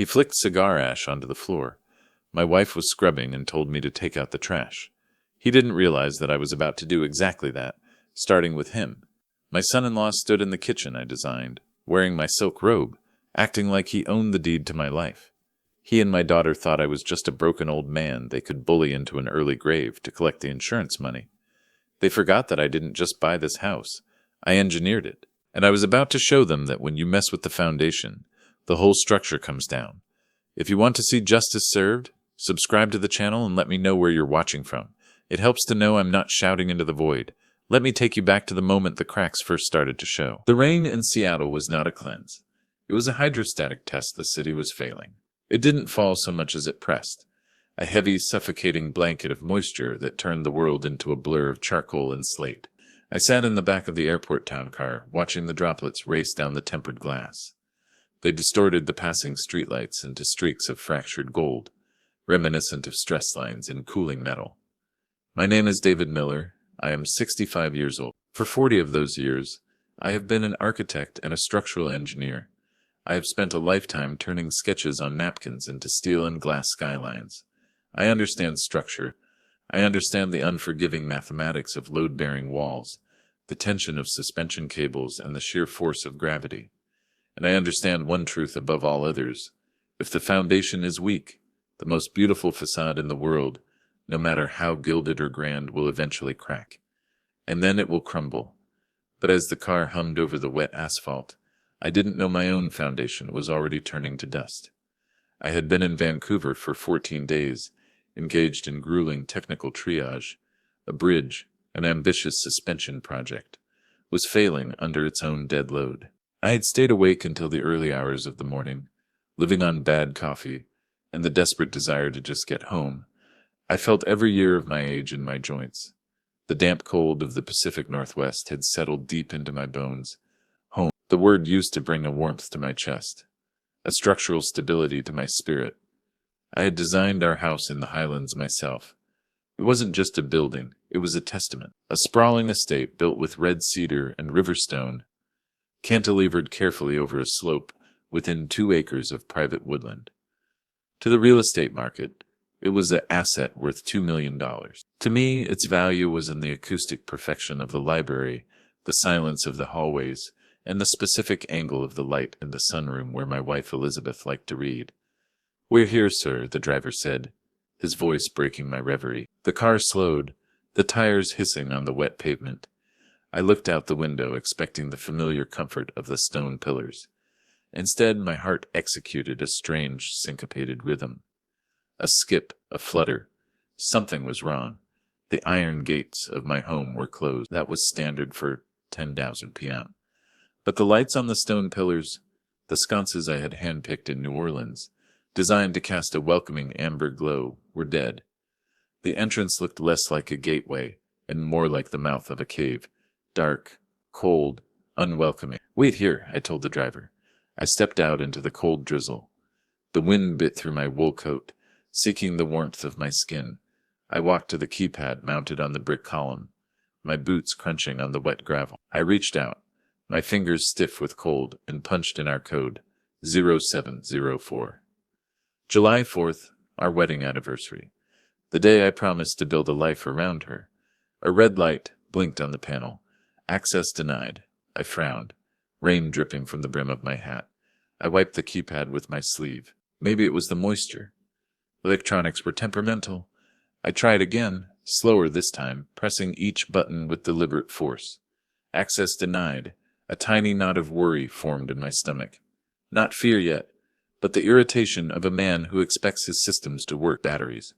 He flicked cigar ash onto the floor. My wife was scrubbing and told me to take out the trash. He didn't realize that I was about to do exactly that, starting with him. My son-in-law stood in the kitchen I designed, wearing my silk robe, acting like he owned the deed to my life. He and my daughter thought I was just a broken old man they could bully into an early grave to collect the insurance money. They forgot that I didn't just buy this house. I engineered it. And I was about to show them that when you mess with the foundation, the whole structure comes down. If you want to see justice served, subscribe to the channel and let me know where you're watching from. It helps to know I'm not shouting into the void. Let me take you back to the moment the cracks first started to show. The rain in Seattle was not a cleanse. It was a hydrostatic test the city was failing. It didn't fall so much as it pressed, a heavy, suffocating blanket of moisture that turned the world into a blur of charcoal and slate. I sat in the back of the airport town car, watching the droplets race down the tempered glass. They distorted the passing streetlights into streaks of fractured gold, reminiscent of stress lines in cooling metal. My name is David Miller. I am 65 years old. For 40 of those years, I have been an architect and a structural engineer. I have spent a lifetime turning sketches on napkins into steel and glass skylines. I understand structure. I understand the unforgiving mathematics of load-bearing walls, the tension of suspension cables, and the sheer force of gravity. And I understand one truth above all others. If the foundation is weak, the most beautiful facade in the world, no matter how gilded or grand, will eventually crack. And then it will crumble. But as the car hummed over the wet asphalt, I didn't know my own foundation was already turning to dust. I had been in Vancouver for 14 days, engaged in grueling technical triage. A bridge, an ambitious suspension project, was failing under its own dead load. I had stayed awake until the early hours of the morning, living on bad coffee and the desperate desire to just get home. I felt every year of my age in my joints. The damp cold of the Pacific Northwest had settled deep into my bones. Home, the word used to bring a warmth to my chest, a structural stability to my spirit. I had designed our house in the Highlands myself. It wasn't just a building, it was a testament. A sprawling estate built with red cedar and river stone, cantilevered carefully over a slope within 2 acres of private woodland. To the real estate market, it was an asset worth $2 million. To me, its value was in the acoustic perfection of the library, the silence of the hallways, and the specific angle of the light in the sunroom where my wife Elizabeth liked to read. "We're here, sir," the driver said, his voice breaking my reverie. The car slowed, the tires hissing on the wet pavement. I looked out the window, expecting the familiar comfort of the stone pillars. Instead, my heart executed a strange, syncopated rhythm. A skip, a flutter. Something was wrong. The iron gates of my home were closed. That was standard for 10,000 p.m. But the lights on the stone pillars, the sconces I had handpicked in New Orleans, designed to cast a welcoming amber glow, were dead. The entrance looked less like a gateway and more like the mouth of a cave, dark, cold, unwelcoming. "Wait here," I told the driver. I stepped out into the cold drizzle. The wind bit through my wool coat, seeking the warmth of my skin. I walked to the keypad mounted on the brick column, my boots crunching on the wet gravel. I reached out, my fingers stiff with cold, and punched in our code, 0704. July 4th, our wedding anniversary. The day I promised to build a life around her. A red light blinked on the panel. Access denied. I frowned, rain dripping from the brim of my hat. I wiped the keypad with my sleeve. Maybe it was the moisture. Electronics were temperamental. I tried again, slower this time, pressing each button with deliberate force. Access denied. A tiny knot of worry formed in my stomach. Not fear yet, but the irritation of a man who expects his systems to work. Batteries,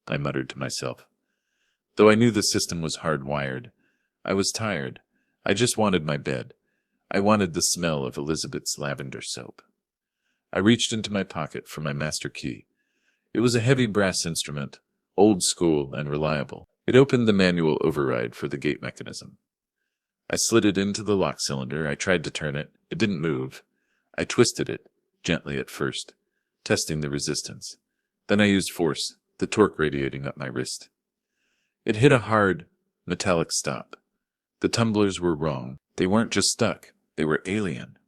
I muttered to myself. Though I knew the system was hardwired, I was tired. I just wanted my bed. I wanted the smell of Elizabeth's lavender soap. I reached into my pocket for my master key. It was a heavy brass instrument, old school and reliable. It opened the manual override for the gate mechanism. I slid it into the lock cylinder. I tried to turn it. It didn't move. I twisted it, gently at first, testing the resistance. Then I used force, the torque radiating up my wrist. It hit a hard, metallic stop. The tumblers were wrong. They weren't just stuck. They were alien.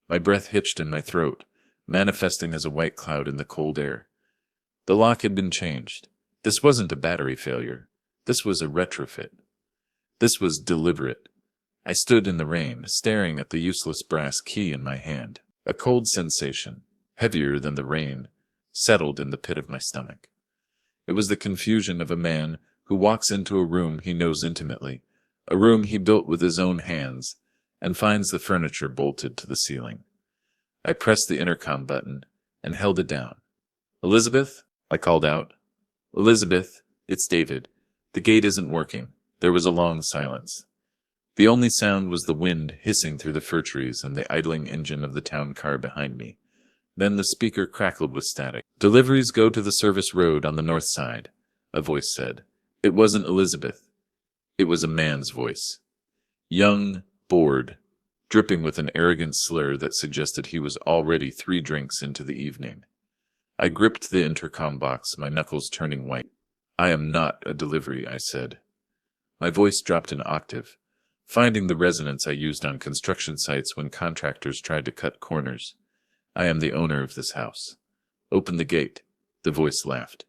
My breath hitched in my throat. manifesting as a white cloud in the cold air. The lock had been changed. This wasn't a battery failure. This was a retrofit. This was deliberate. I stood in the rain, staring at the useless brass key in my hand. A cold sensation, heavier than the rain, settled in the pit of my stomach. It was the confusion of a man who walks into a room he knows intimately, a room he built with his own hands, and finds the furniture bolted to the ceiling. I pressed the intercom button and held it down. "Elizabeth?" I called out. "Elizabeth, it's David. The gate isn't working." There was a long silence. The only sound was the wind hissing through the fir trees and the idling engine of the town car behind me. Then the speaker crackled with static. "Deliveries go to the service road on the north side," a voice said. It wasn't Elizabeth. It was a man's voice. Young, bored, dripping with an arrogant slur that suggested he was already 3 drinks into the evening. I gripped the intercom box, my knuckles turning white. "I am not a delivery," I said. My voice dropped an octave, finding the resonance I used on construction sites when contractors tried to cut corners. "I am the owner of this house." "Open the gate," the voice laughed.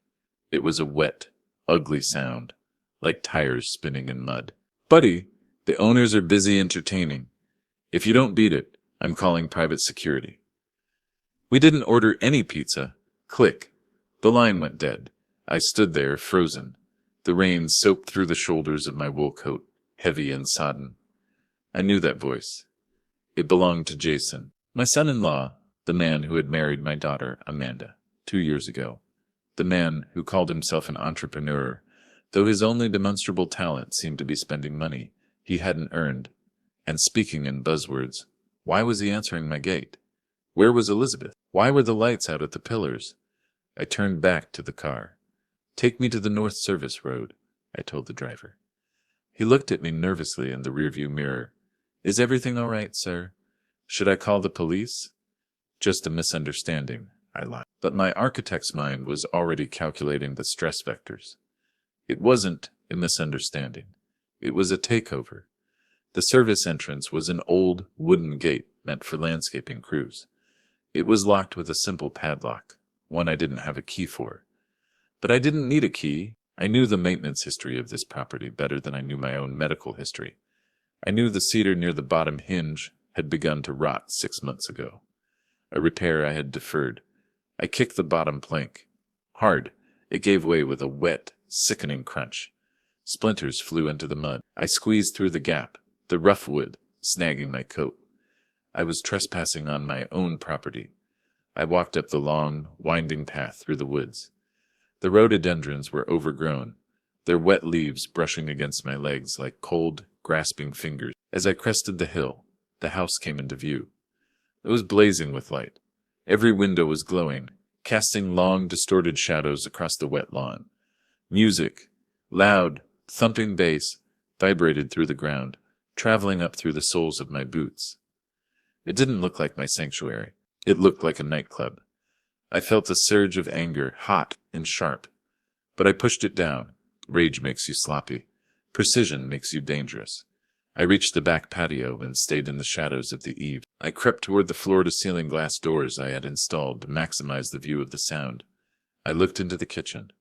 It was a wet, ugly sound, like tires spinning in mud. "Buddy, the owners are busy entertaining. If you don't beat it, I'm calling private security." We didn't order any pizza. Click. The line went dead. I stood there, frozen. The rain soaked through the shoulders of my wool coat, heavy and sodden. I knew that voice. It belonged to Jason, my son-in-law, the man who had married my daughter, Amanda, 2 years ago. The man who called himself an entrepreneur, though his only demonstrable talent seemed to be spending money he hadn't earned, and speaking in buzzwords. Why was he answering my gate? Where was Elizabeth? Why were the lights out at the pillars? I turned back to the car. "Take me to the North Service Road," I told the driver. He looked at me nervously in the rearview mirror. "Is everything all right, sir? Should I call the police?" "Just a misunderstanding," I lied. But my architect's mind was already calculating the stress vectors. It wasn't a misunderstanding. It was a takeover. The service entrance was an old wooden gate meant for landscaping crews. It was locked with a simple padlock, one I didn't have a key for. But I didn't need a key. I knew the maintenance history of this property better than I knew my own medical history. I knew the cedar near the bottom hinge had begun to rot 6 months ago, a repair I had deferred. I kicked the bottom plank. Hard, it gave way with a wet, sickening crunch. Splinters flew into the mud. I squeezed through the gap, the rough wood snagging my coat. I was trespassing on my own property. I walked up the long, winding path through the woods. The rhododendrons were overgrown, their wet leaves brushing against my legs like cold, grasping fingers. As I crested the hill, the house came into view. It was blazing with light. Every window was glowing, casting long, distorted shadows across the wet lawn. Music, loud, thumping bass, vibrated through the ground, traveling up through the soles of my boots. It didn't look like my sanctuary. It looked like a nightclub. I felt a surge of anger, hot and sharp. But I pushed it down. Rage makes you sloppy. Precision makes you dangerous. I reached the back patio and stayed in the shadows of the eave. I crept toward the floor-to-ceiling glass doors I had installed to maximize the view of the sound. I looked into the kitchen.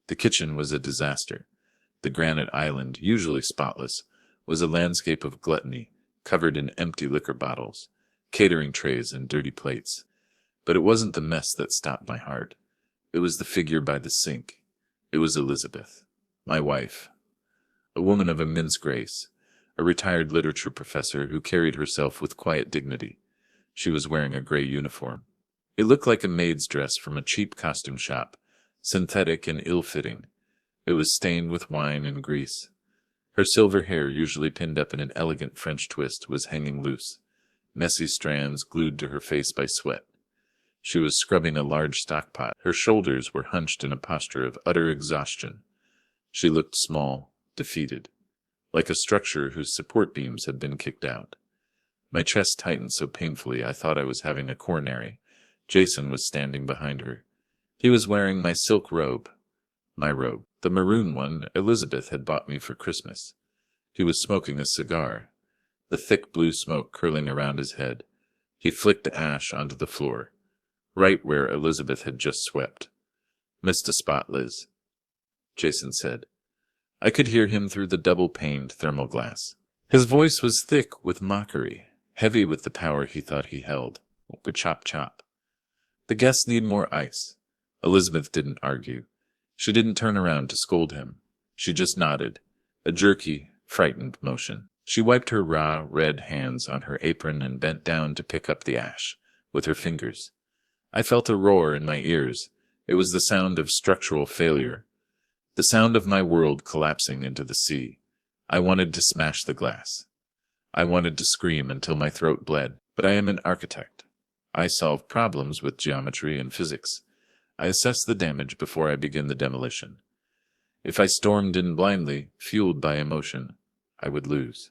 The kitchen was a disaster. The granite island, usually spotless, was a landscape of gluttony, covered in empty liquor bottles, catering trays, and dirty plates. But it wasn't the mess that stopped my heart. It was the figure by the sink. It was Elizabeth, my wife, a woman of immense grace, a retired literature professor who carried herself with quiet dignity. She was wearing a gray uniform. It looked like a maid's dress from a cheap costume shop, synthetic and ill-fitting. It was stained with wine and grease. Her silver hair, usually pinned up in an elegant French twist, was hanging loose, messy strands glued to her face by sweat. She was scrubbing a large stockpot. Her shoulders were hunched in a posture of utter exhaustion. She looked small, defeated, like a structure whose support beams had been kicked out. My chest tightened so painfully I thought I was having a coronary. Jason was standing behind her. He was wearing my silk robe. My robe, the maroon one Elizabeth had bought me for Christmas. He was smoking a cigar, the thick blue smoke curling around his head. He flicked ash onto the floor. right where Elizabeth had just swept. "Missed a spot, Liz," Jason said. I could hear him through the double-paned thermal glass. His voice was thick with mockery, heavy with the power he thought he held. Chop chop. "The guests need more ice." Elizabeth didn't argue. She didn't turn around to scold him. She just nodded, a jerky, frightened motion. She wiped her raw, red hands on her apron and bent down to pick up the ash with her fingers. I felt a roar in my ears. It was the sound of structural failure, the sound of my world collapsing into the sea. I wanted to smash the glass. I wanted to scream until my throat bled, but I am an architect. I solve problems with geometry and physics. I assess the damage before I begin the demolition. If I stormed in blindly, fueled by emotion, I would lose.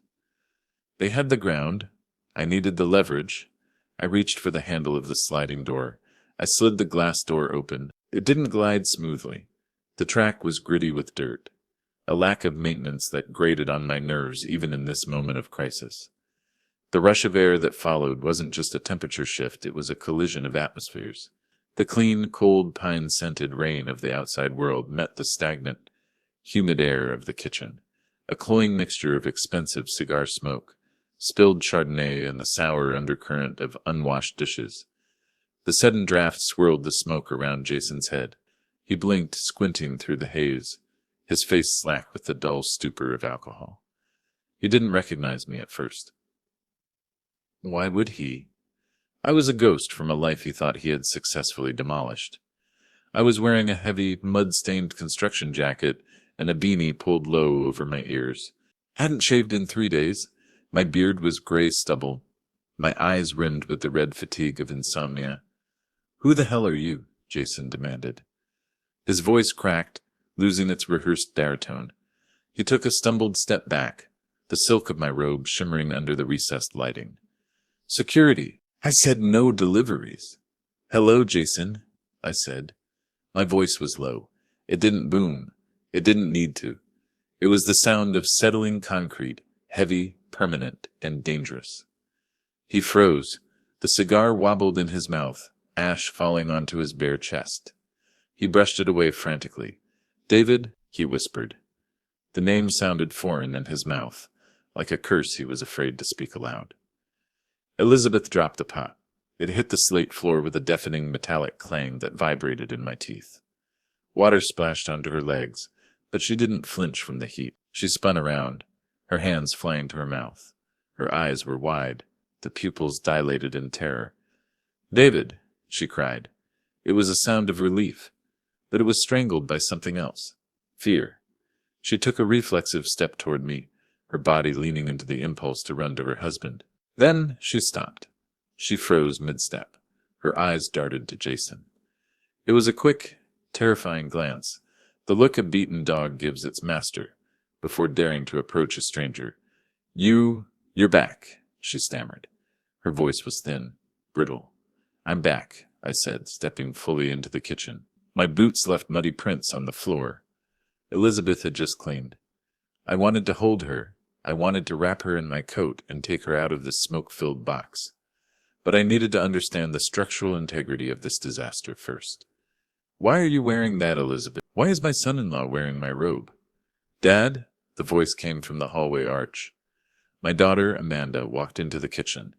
They had the ground. I needed the leverage. I reached for the handle of the sliding door. I slid the glass door open. It didn't glide smoothly. The track was gritty with dirt, a lack of maintenance that grated on my nerves even in this moment of crisis. The rush of air that followed wasn't just a temperature shift, it was a collision of atmospheres. The clean, cold, pine-scented rain of the outside world met the stagnant, humid air of the kitchen, a cloying mixture of expensive cigar smoke, spilled Chardonnay, and the sour undercurrent of unwashed dishes. The sudden draft swirled the smoke around Jason's head. He blinked, squinting through the haze, his face slack with the dull stupor of alcohol. He didn't recognize me at first. Why would he? I was a ghost from a life he thought he had successfully demolished. I was wearing a heavy, mud-stained construction jacket and a beanie pulled low over my ears. Hadn't shaved in 3 days. My beard was gray stubble, my eyes rimmed with the red fatigue of insomnia. "Who the hell are you?" Jason demanded. His voice cracked, losing its rehearsed baritone. He took a stumbled step back, the silk of my robe shimmering under the recessed lighting. "Security. I said no deliveries." "Hello, Jason," I said. My voice was low. It didn't boom. It didn't need to. It was the sound of settling concrete, heavy, permanent, and dangerous. He froze. The cigar wobbled in his mouth, ash falling onto his bare chest. He brushed it away frantically. "David," he whispered. The name sounded foreign in his mouth, like a curse he was afraid to speak aloud. Elizabeth dropped the pot. It hit the slate floor with a deafening metallic clang that vibrated in my teeth. Water splashed onto her legs, but she didn't flinch from the heat. She spun around, her hands flying to her mouth. Her eyes were wide, the pupils dilated in terror. "David," she cried. It was a sound of relief, but it was strangled by something else. Fear. She took a reflexive step toward me, her body leaning into the impulse to run to her husband. Then she stopped. She froze mid-step. Her eyes darted to Jason. It was a quick, terrifying glance, the look a beaten dog gives its master, before daring to approach a stranger. You're back," she stammered. Her voice was thin, brittle. "I'm back," I said, stepping fully into the kitchen. My boots left muddy prints on the floor. Elizabeth had just cleaned. I wanted to hold her. I wanted to wrap her in my coat and take her out of this smoke-filled box. But I needed to understand the structural integrity of this disaster first. "Why are you wearing that, Elizabeth? Why is my son-in-law wearing my robe?" "Dad?" The voice came from the hallway arch. My daughter, Amanda, walked into the kitchen.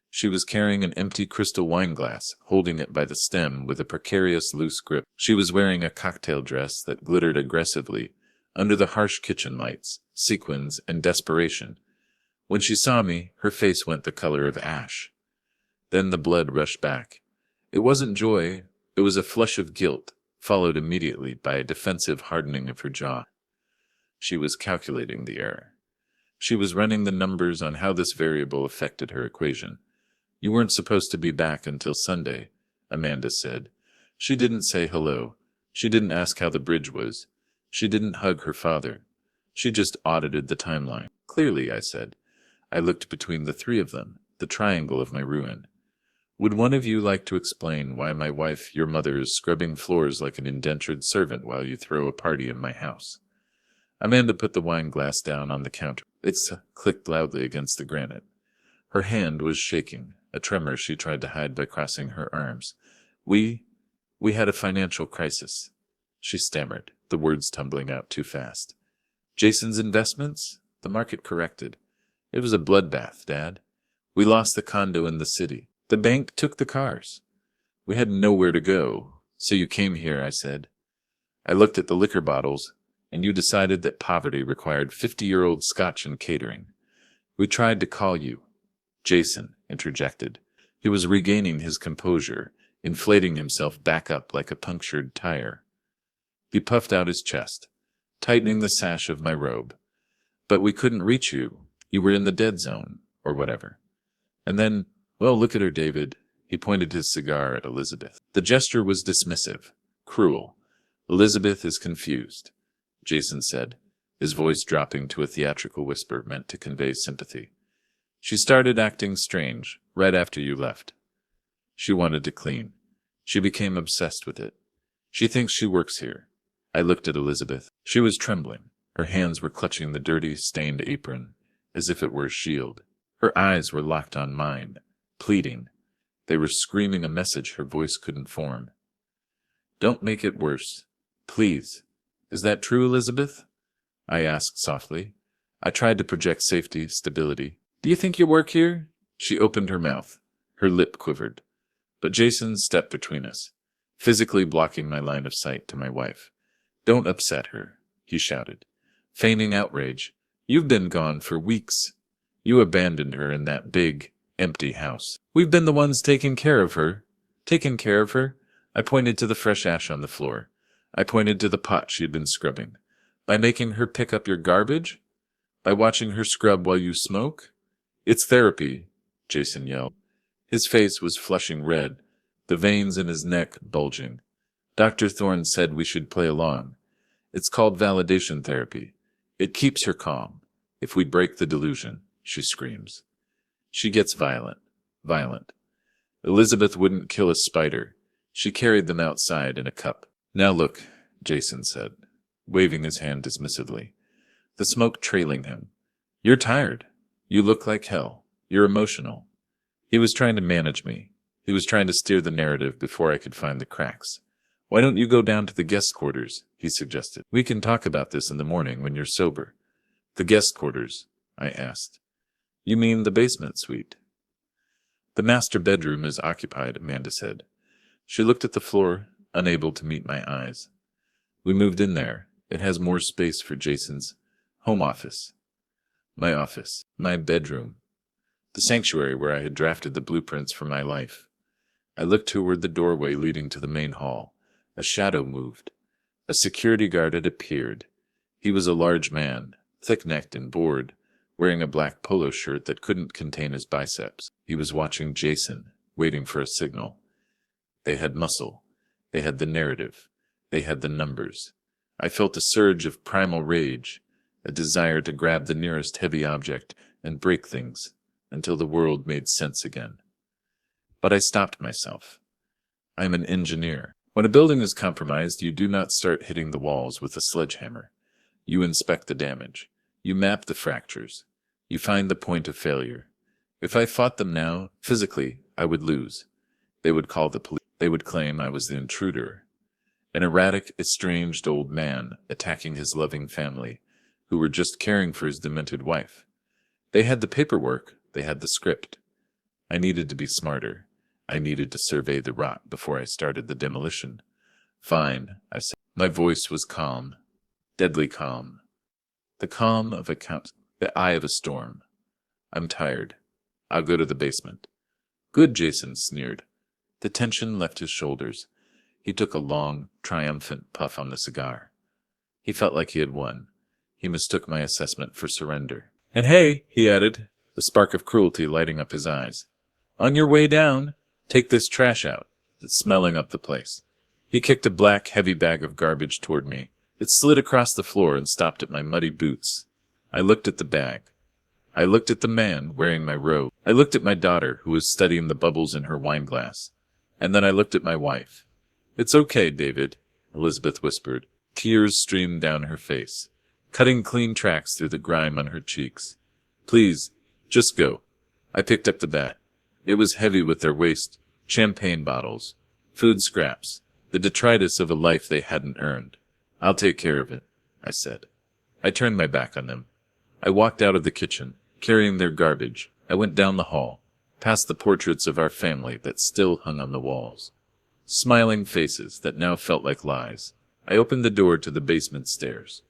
She was carrying an empty crystal wine glass, holding it by the stem with a precarious loose grip. She was wearing a cocktail dress that glittered aggressively under the harsh kitchen lights, sequins, and desperation. When she saw me, her face went the color of ash. Then the blood rushed back. It wasn't joy, it was a flush of guilt, followed immediately by a defensive hardening of her jaw. She was calculating the error. She was running the numbers on how this variable affected her equation. "You weren't supposed to be back until Sunday," Amanda said. She didn't say hello. She didn't ask how the bridge was. She didn't hug her father. She just audited the timeline. "Clearly," I said. I looked between the three of them, the triangle of my ruin. "Would one of you like to explain why my wife, your mother, is scrubbing floors like an indentured servant while you throw a party in my house?" Amanda put the wine glass down on the counter. It clicked loudly against the granite. Her hand was shaking, a tremor she tried to hide by crossing her arms. We had a financial crisis, she stammered, the words tumbling out too fast. Jason's investments? The market corrected. It was a bloodbath, Dad. We lost the condo in the city. The bank took the cars. We had nowhere to go, so you came here, I said. I looked at the liquor bottles, and you decided that poverty required 50-year-old scotch and catering. We tried to call you. Jason interjected. He was regaining his composure, inflating himself back up like a punctured tire. He puffed out his chest, tightening the sash of my robe. But we couldn't reach you. You were in the dead zone, or whatever. And then, well, look at her, David. He pointed his cigar at Elizabeth. The gesture was dismissive, cruel. Elizabeth is confused, Jason said, his voice dropping to a theatrical whisper meant to convey sympathy. She started acting strange right after you left. She wanted to clean. She became obsessed with it. She thinks she works here. I looked at Elizabeth. She was trembling. Her hands were clutching the dirty, stained apron, as if it were a shield. Her eyes were locked on mine, pleading. They were screaming a message her voice couldn't form. Don't make it worse. Please. Is that true, Elizabeth? I asked softly. I tried to project safety, stability. Do you think you work here? She opened her mouth. Her lip quivered. But Jason stepped between us, physically blocking my line of sight to my wife. Don't upset her, he shouted, feigning outrage. You've been gone for weeks. You abandoned her in that big, empty house. We've been the ones taking care of her. Taking care of her? I pointed to the fresh ash on the floor. I pointed to the pot she had been scrubbing. By making her pick up your garbage? By watching her scrub while you smoke? It's therapy, Jason yelled. His face was flushing red, the veins in his neck bulging. Dr. Thorne said we should play along. It's called validation therapy. It keeps her calm. If we break the delusion, she screams. She gets violent. Elizabeth wouldn't kill a spider. She carried them outside in a cup. Now look, Jason said, waving his hand dismissively, the smoke trailing him. You're tired. You look like hell. You're emotional. He was trying to manage me. He was trying to steer the narrative before I could find the cracks. Why don't you go down to the guest quarters? He suggested. We can talk about this in the morning when you're sober. The guest quarters? I asked. You mean the basement suite? The master bedroom is occupied, Amanda said. She looked at the floor, unable to meet my eyes. We moved in there. It has more space for Jason's home office. My office. My bedroom. The sanctuary where I had drafted the blueprints for my life. I looked toward the doorway leading to the main hall. A shadow moved. A security guard had appeared. He was a large man, thick-necked and bored, wearing a black polo shirt that couldn't contain his biceps. He was watching Jason, waiting for a signal. They had muscle. They had the narrative. They had the numbers. I felt a surge of primal rage, a desire to grab the nearest heavy object and break things until the world made sense again. But I stopped myself. I am an engineer. When a building is compromised, you do not start hitting the walls with a sledgehammer. You inspect the damage. You map the fractures. You find the point of failure. If I fought them now, physically, I would lose. They would call the police. They would claim I was the intruder. An erratic, estranged old man attacking his loving family, who were just caring for his demented wife. They had the paperwork. They had the script. I needed to be smarter. I needed to survey the rot before I started the demolition. Fine, I said. My voice was calm, deadly calm. The calm of the eye of a storm. I'm tired. I'll go to the basement. Good, Jason sneered. The tension left his shoulders. He took a long, triumphant puff on the cigar. He felt like he had won. He mistook my assessment for surrender. And hey, he added, the spark of cruelty lighting up his eyes. On your way down, take this trash out. It's smelling up the place. He kicked a black, heavy bag of garbage toward me. It slid across the floor and stopped at my muddy boots. I looked at the bag. I looked at the man wearing my robe. I looked at my daughter, who was studying the bubbles in her wine glass. And then I looked at my wife. It's okay, David, Elizabeth whispered. Tears streamed down her face, cutting clean tracks through the grime on her cheeks. Please, just go. I picked up the bag. It was heavy with their waste, champagne bottles, Food scraps, the detritus of a life they hadn't earned. "I'll take care of it," I said. I turned my back on them. I walked out of the kitchen, carrying their garbage. I went down the hall, past the portraits of our family that still hung on the walls. Smiling faces that now felt like lies. I opened the door to the basement stairs.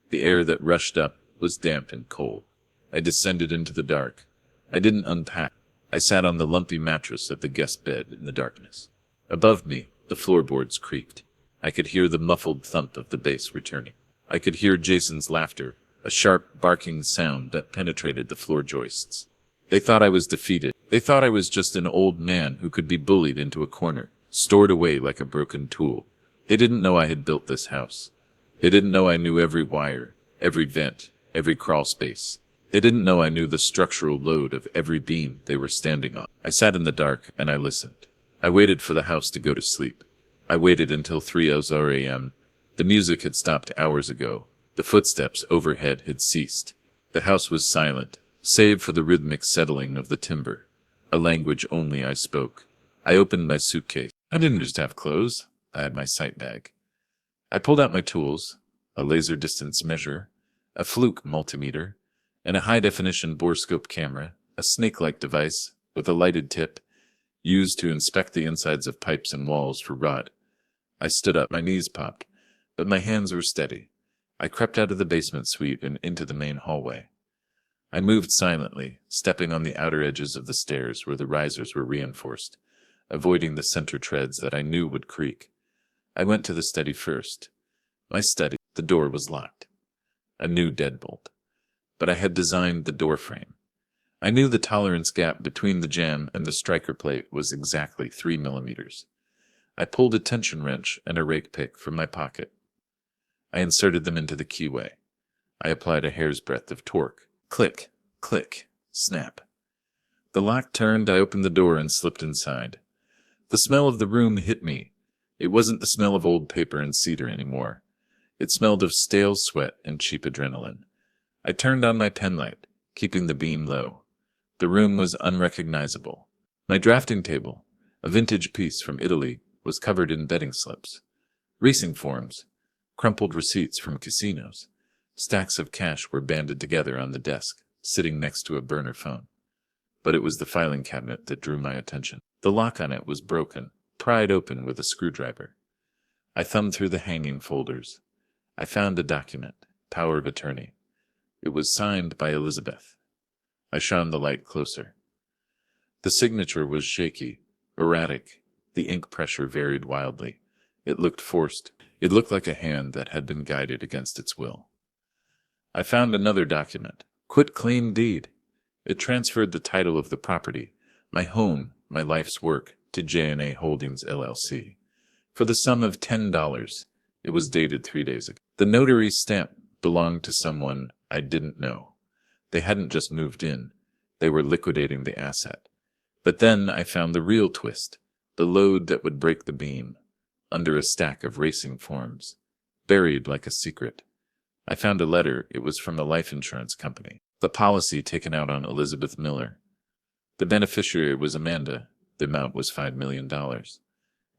The air that rushed up was damp and cold. I descended into the dark. I didn't unpack. I sat on the lumpy mattress of the guest bed in the darkness. Above me, the floorboards creaked. I could hear the muffled thump of the bass returning. I could hear Jason's laughter, a sharp, barking sound that penetrated the floor joists. They thought I was defeated. They thought I was just an old man who could be bullied into a corner, stored away like a broken tool. They didn't know I had built this house. They didn't know I knew every wire, every vent, every crawl space. They didn't know I knew the structural load of every beam they were standing on. I sat in the dark and I listened. I waited for the house to go to sleep. I waited until 3:00 a.m. The music had stopped hours ago. The footsteps overhead had ceased. The house was silent, save for the rhythmic settling of the timber, a language only I spoke. I opened my suitcase. I didn't just have clothes. I had my sight bag. I pulled out my tools, a laser distance measure, a fluke multimeter, and a high-definition borescope camera, a snake-like device with a lighted tip, used to inspect the insides of pipes and walls for rot. I stood up, my knees popped, but my hands were steady. I crept out of the basement suite and into the main hallway. I moved silently, stepping on the outer edges of the stairs where the risers were reinforced, avoiding the center treads that I knew would creak. I went to the study first. My study. The door was locked. A new deadbolt. But I had designed the door frame. I knew the tolerance gap between the jamb and the striker plate was exactly 3 millimeters. I pulled a tension wrench and a rake pick from my pocket. I inserted them into the keyway. I applied a hair's breadth of torque. Click, click, snap. The lock turned. I opened the door and slipped inside. The smell of the room hit me. It wasn't the smell of old paper and cedar anymore. It smelled of stale sweat and cheap adrenaline. I turned on my pen light, keeping the beam low. The room was unrecognizable. My drafting table, a vintage piece from Italy, was covered in betting slips, racing forms, crumpled receipts from casinos. Stacks of cash were banded together on the desk, sitting next to a burner phone. But it was the filing cabinet that drew my attention. The lock on it was broken, pried open with a screwdriver. I thumbed through the hanging folders. I found a document, power of attorney. It was signed by Elizabeth. I shone the light closer. The signature was shaky, erratic. The ink pressure varied wildly. It looked forced. It looked like a hand that had been guided against its will. I found another document, quitclaim deed. It transferred the title of the property, my home, my life's work, to J&A Holdings, LLC. For the sum of $10. It was dated 3 days ago. The notary stamp belonged to someone I didn't know. They hadn't just moved in. They were liquidating the asset. But then I found the real twist, the load that would break the beam, under a stack of racing forms, buried like a secret. I found a letter. It was from a life insurance company. The policy taken out on Elizabeth Miller. The beneficiary was Amanda. The amount was $5 million,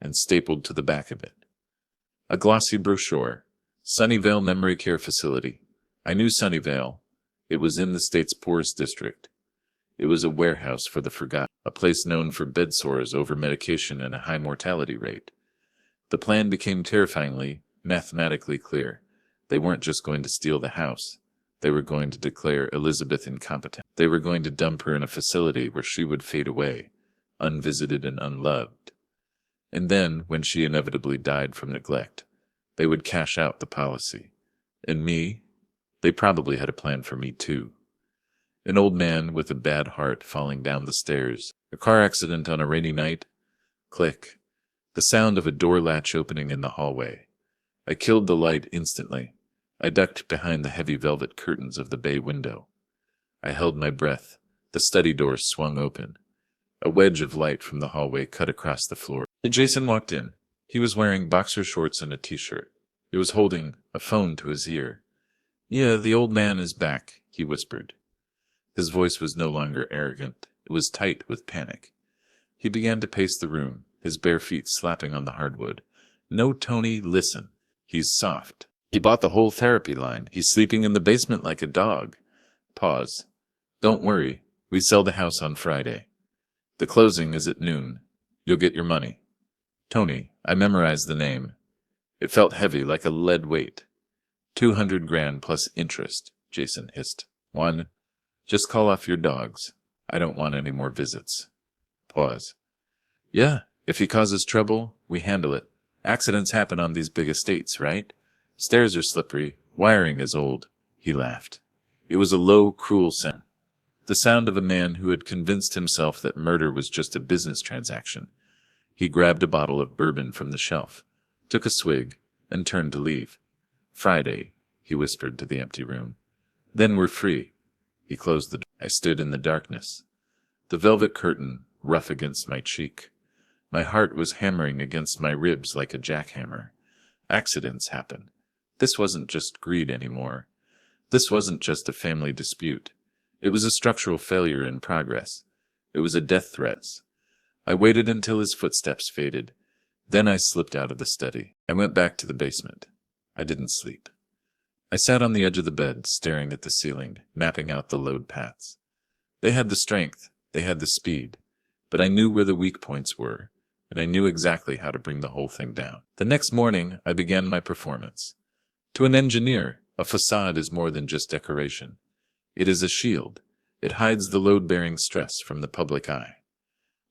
and stapled to the back of it. A glossy brochure. Sunnyvale Memory Care Facility. I knew Sunnyvale. It was in the state's poorest district. It was a warehouse for the forgotten, a place known for bed sores, over-medication, and a high mortality rate. The plan became terrifyingly, mathematically clear. They weren't just going to steal the house. They were going to declare Elizabeth incompetent. They were going to dump her in a facility where she would fade away, unvisited and unloved. And then, when she inevitably died from neglect, they would cash out the policy. And me? They probably had a plan for me too. An old man with a bad heart falling down the stairs. A car accident on a rainy night. Click. The sound of a door latch opening in the hallway. I killed the light instantly. I ducked behind the heavy velvet curtains of the bay window. I held my breath. The study door swung open. A wedge of light from the hallway cut across the floor. Jason walked in. He was wearing boxer shorts and a t-shirt. He was holding a phone to his ear. "Yeah, the old man is back," he whispered. His voice was no longer arrogant. It was tight with panic. He began to pace the room, his bare feet slapping on the hardwood. "No, Tony, listen. He's soft. He bought the whole therapy line. He's sleeping in the basement like a dog." Pause. "Don't worry. We sell the house on Friday. The closing is at noon. You'll get your money." Tony, I memorized the name. It felt heavy, like a lead weight. 200 grand plus interest, Jason hissed. "One, just call off your dogs. I don't want any more visits." Pause. "Yeah, if he causes trouble, we handle it. Accidents happen on these big estates, right? Stairs are slippery, wiring is old." He laughed. It was a low, cruel sound. The sound of a man who had convinced himself that murder was just a business transaction. He grabbed a bottle of bourbon from the shelf, took a swig, and turned to leave. "Friday," he whispered to the empty room. "Then we're free." He closed the door. I stood in the darkness. The velvet curtain rough against my cheek. My heart was hammering against my ribs like a jackhammer. Accidents happen. This wasn't just greed anymore. This wasn't just a family dispute. It was a structural failure in progress. It was a death threat. I waited until his footsteps faded. Then I slipped out of the study. I went back to the basement. I didn't sleep. I sat on the edge of the bed, staring at the ceiling, mapping out the load paths. They had the strength, they had the speed, but I knew where the weak points were, and I knew exactly how to bring the whole thing down. The next morning, I began my performance. To an engineer, a facade is more than just decoration. It is a shield. It hides the load-bearing stress from the public eye.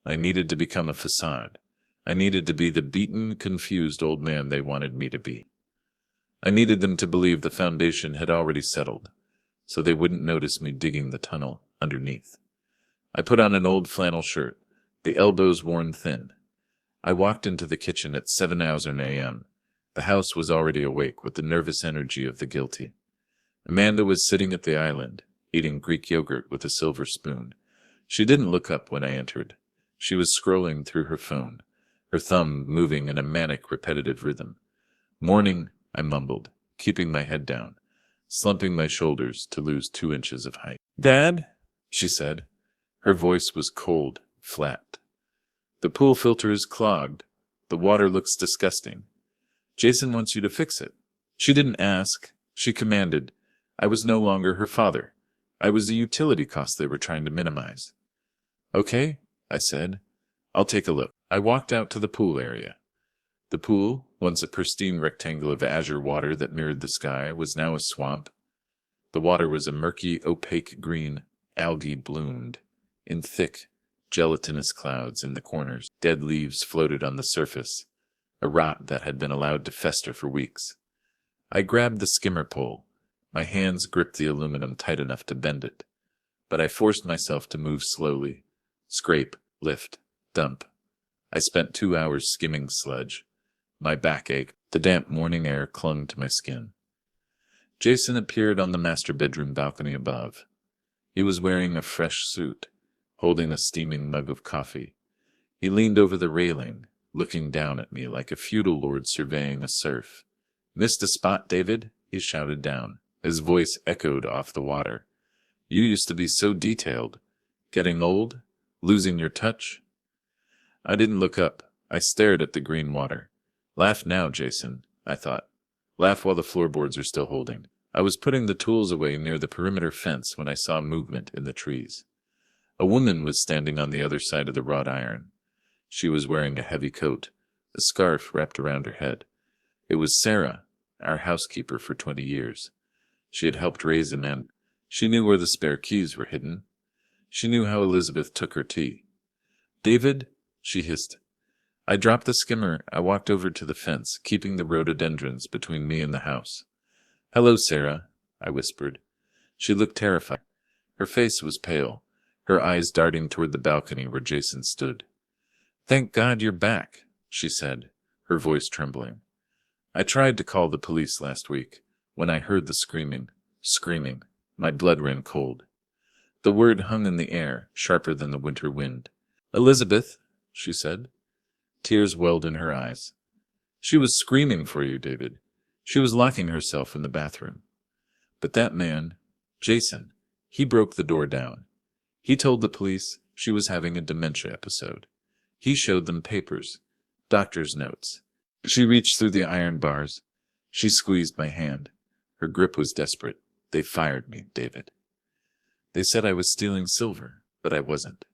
I needed to become a facade. I needed to be the beaten, confused old man they wanted me to be. I needed them to believe the foundation had already settled, so they wouldn't notice me digging the tunnel underneath. I put on an old flannel shirt, the elbows worn thin. I walked into the kitchen at 7:00 a.m. The house was already awake with the nervous energy of the guilty. Amanda was sitting at the island, eating Greek yogurt with a silver spoon. She didn't look up when I entered. She was scrolling through her phone, her thumb moving in a manic, repetitive rhythm. "Morning," I mumbled, keeping my head down, slumping my shoulders to lose 2 inches of height. "Dad?" she said. Her voice was cold, flat. "The pool filter is clogged. The water looks disgusting. Jason wants you to fix it." She didn't ask. She commanded. I was no longer her father. I was the utility cost they were trying to minimize. "Okay," I said. "I'll take a look." I walked out to the pool area. The pool, once a pristine rectangle of azure water that mirrored the sky, was now a swamp. The water was a murky, opaque green. Algae bloomed in thick, gelatinous clouds in the corners. Dead leaves floated on the surface, a rot that had been allowed to fester for weeks. I grabbed the skimmer pole. My hands gripped the aluminum tight enough to bend it, but I forced myself to move slowly. Scrape, lift, dump. I spent 2 hours skimming sludge. My back ached. The damp morning air clung to my skin. Jason appeared on the master bedroom balcony above. He was wearing a fresh suit, holding a steaming mug of coffee. He leaned over the railing, looking down at me like a feudal lord surveying a serf. "Missed a spot, David?" he shouted down. His voice echoed off the water. "You used to be so detailed. Getting old? Losing your touch?" I didn't look up. I stared at the green water. Laugh now, Jason, I thought. Laugh while the floorboards are still holding. I was putting the tools away near the perimeter fence when I saw movement in the trees. A woman was standing on the other side of the wrought iron. She was wearing a heavy coat, a scarf wrapped around her head. It was Sarah, our housekeeper for 20 years. She had helped raise Amanda. She knew where the spare keys were hidden. She knew how Elizabeth took her tea. "David," she hissed. I dropped the skimmer. I walked over to the fence, keeping the rhododendrons between me and the house. "Hello, Sarah," I whispered. She looked terrified. Her face was pale, her eyes darting toward the balcony where Jason stood. "Thank God you're back," she said, her voice trembling. "I tried to call the police last week. When I heard the screaming, my blood ran cold." The word hung in the air, sharper than the winter wind. "Elizabeth," she said. Tears welled in her eyes. "She was screaming for you, David. She was locking herself in the bathroom. But that man, Jason, he broke the door down. He told the police she was having a dementia episode. He showed them papers, doctor's notes. She reached through the iron bars. She squeezed my hand. Her grip was desperate. They fired me, David. They said I was stealing silver, but I wasn't.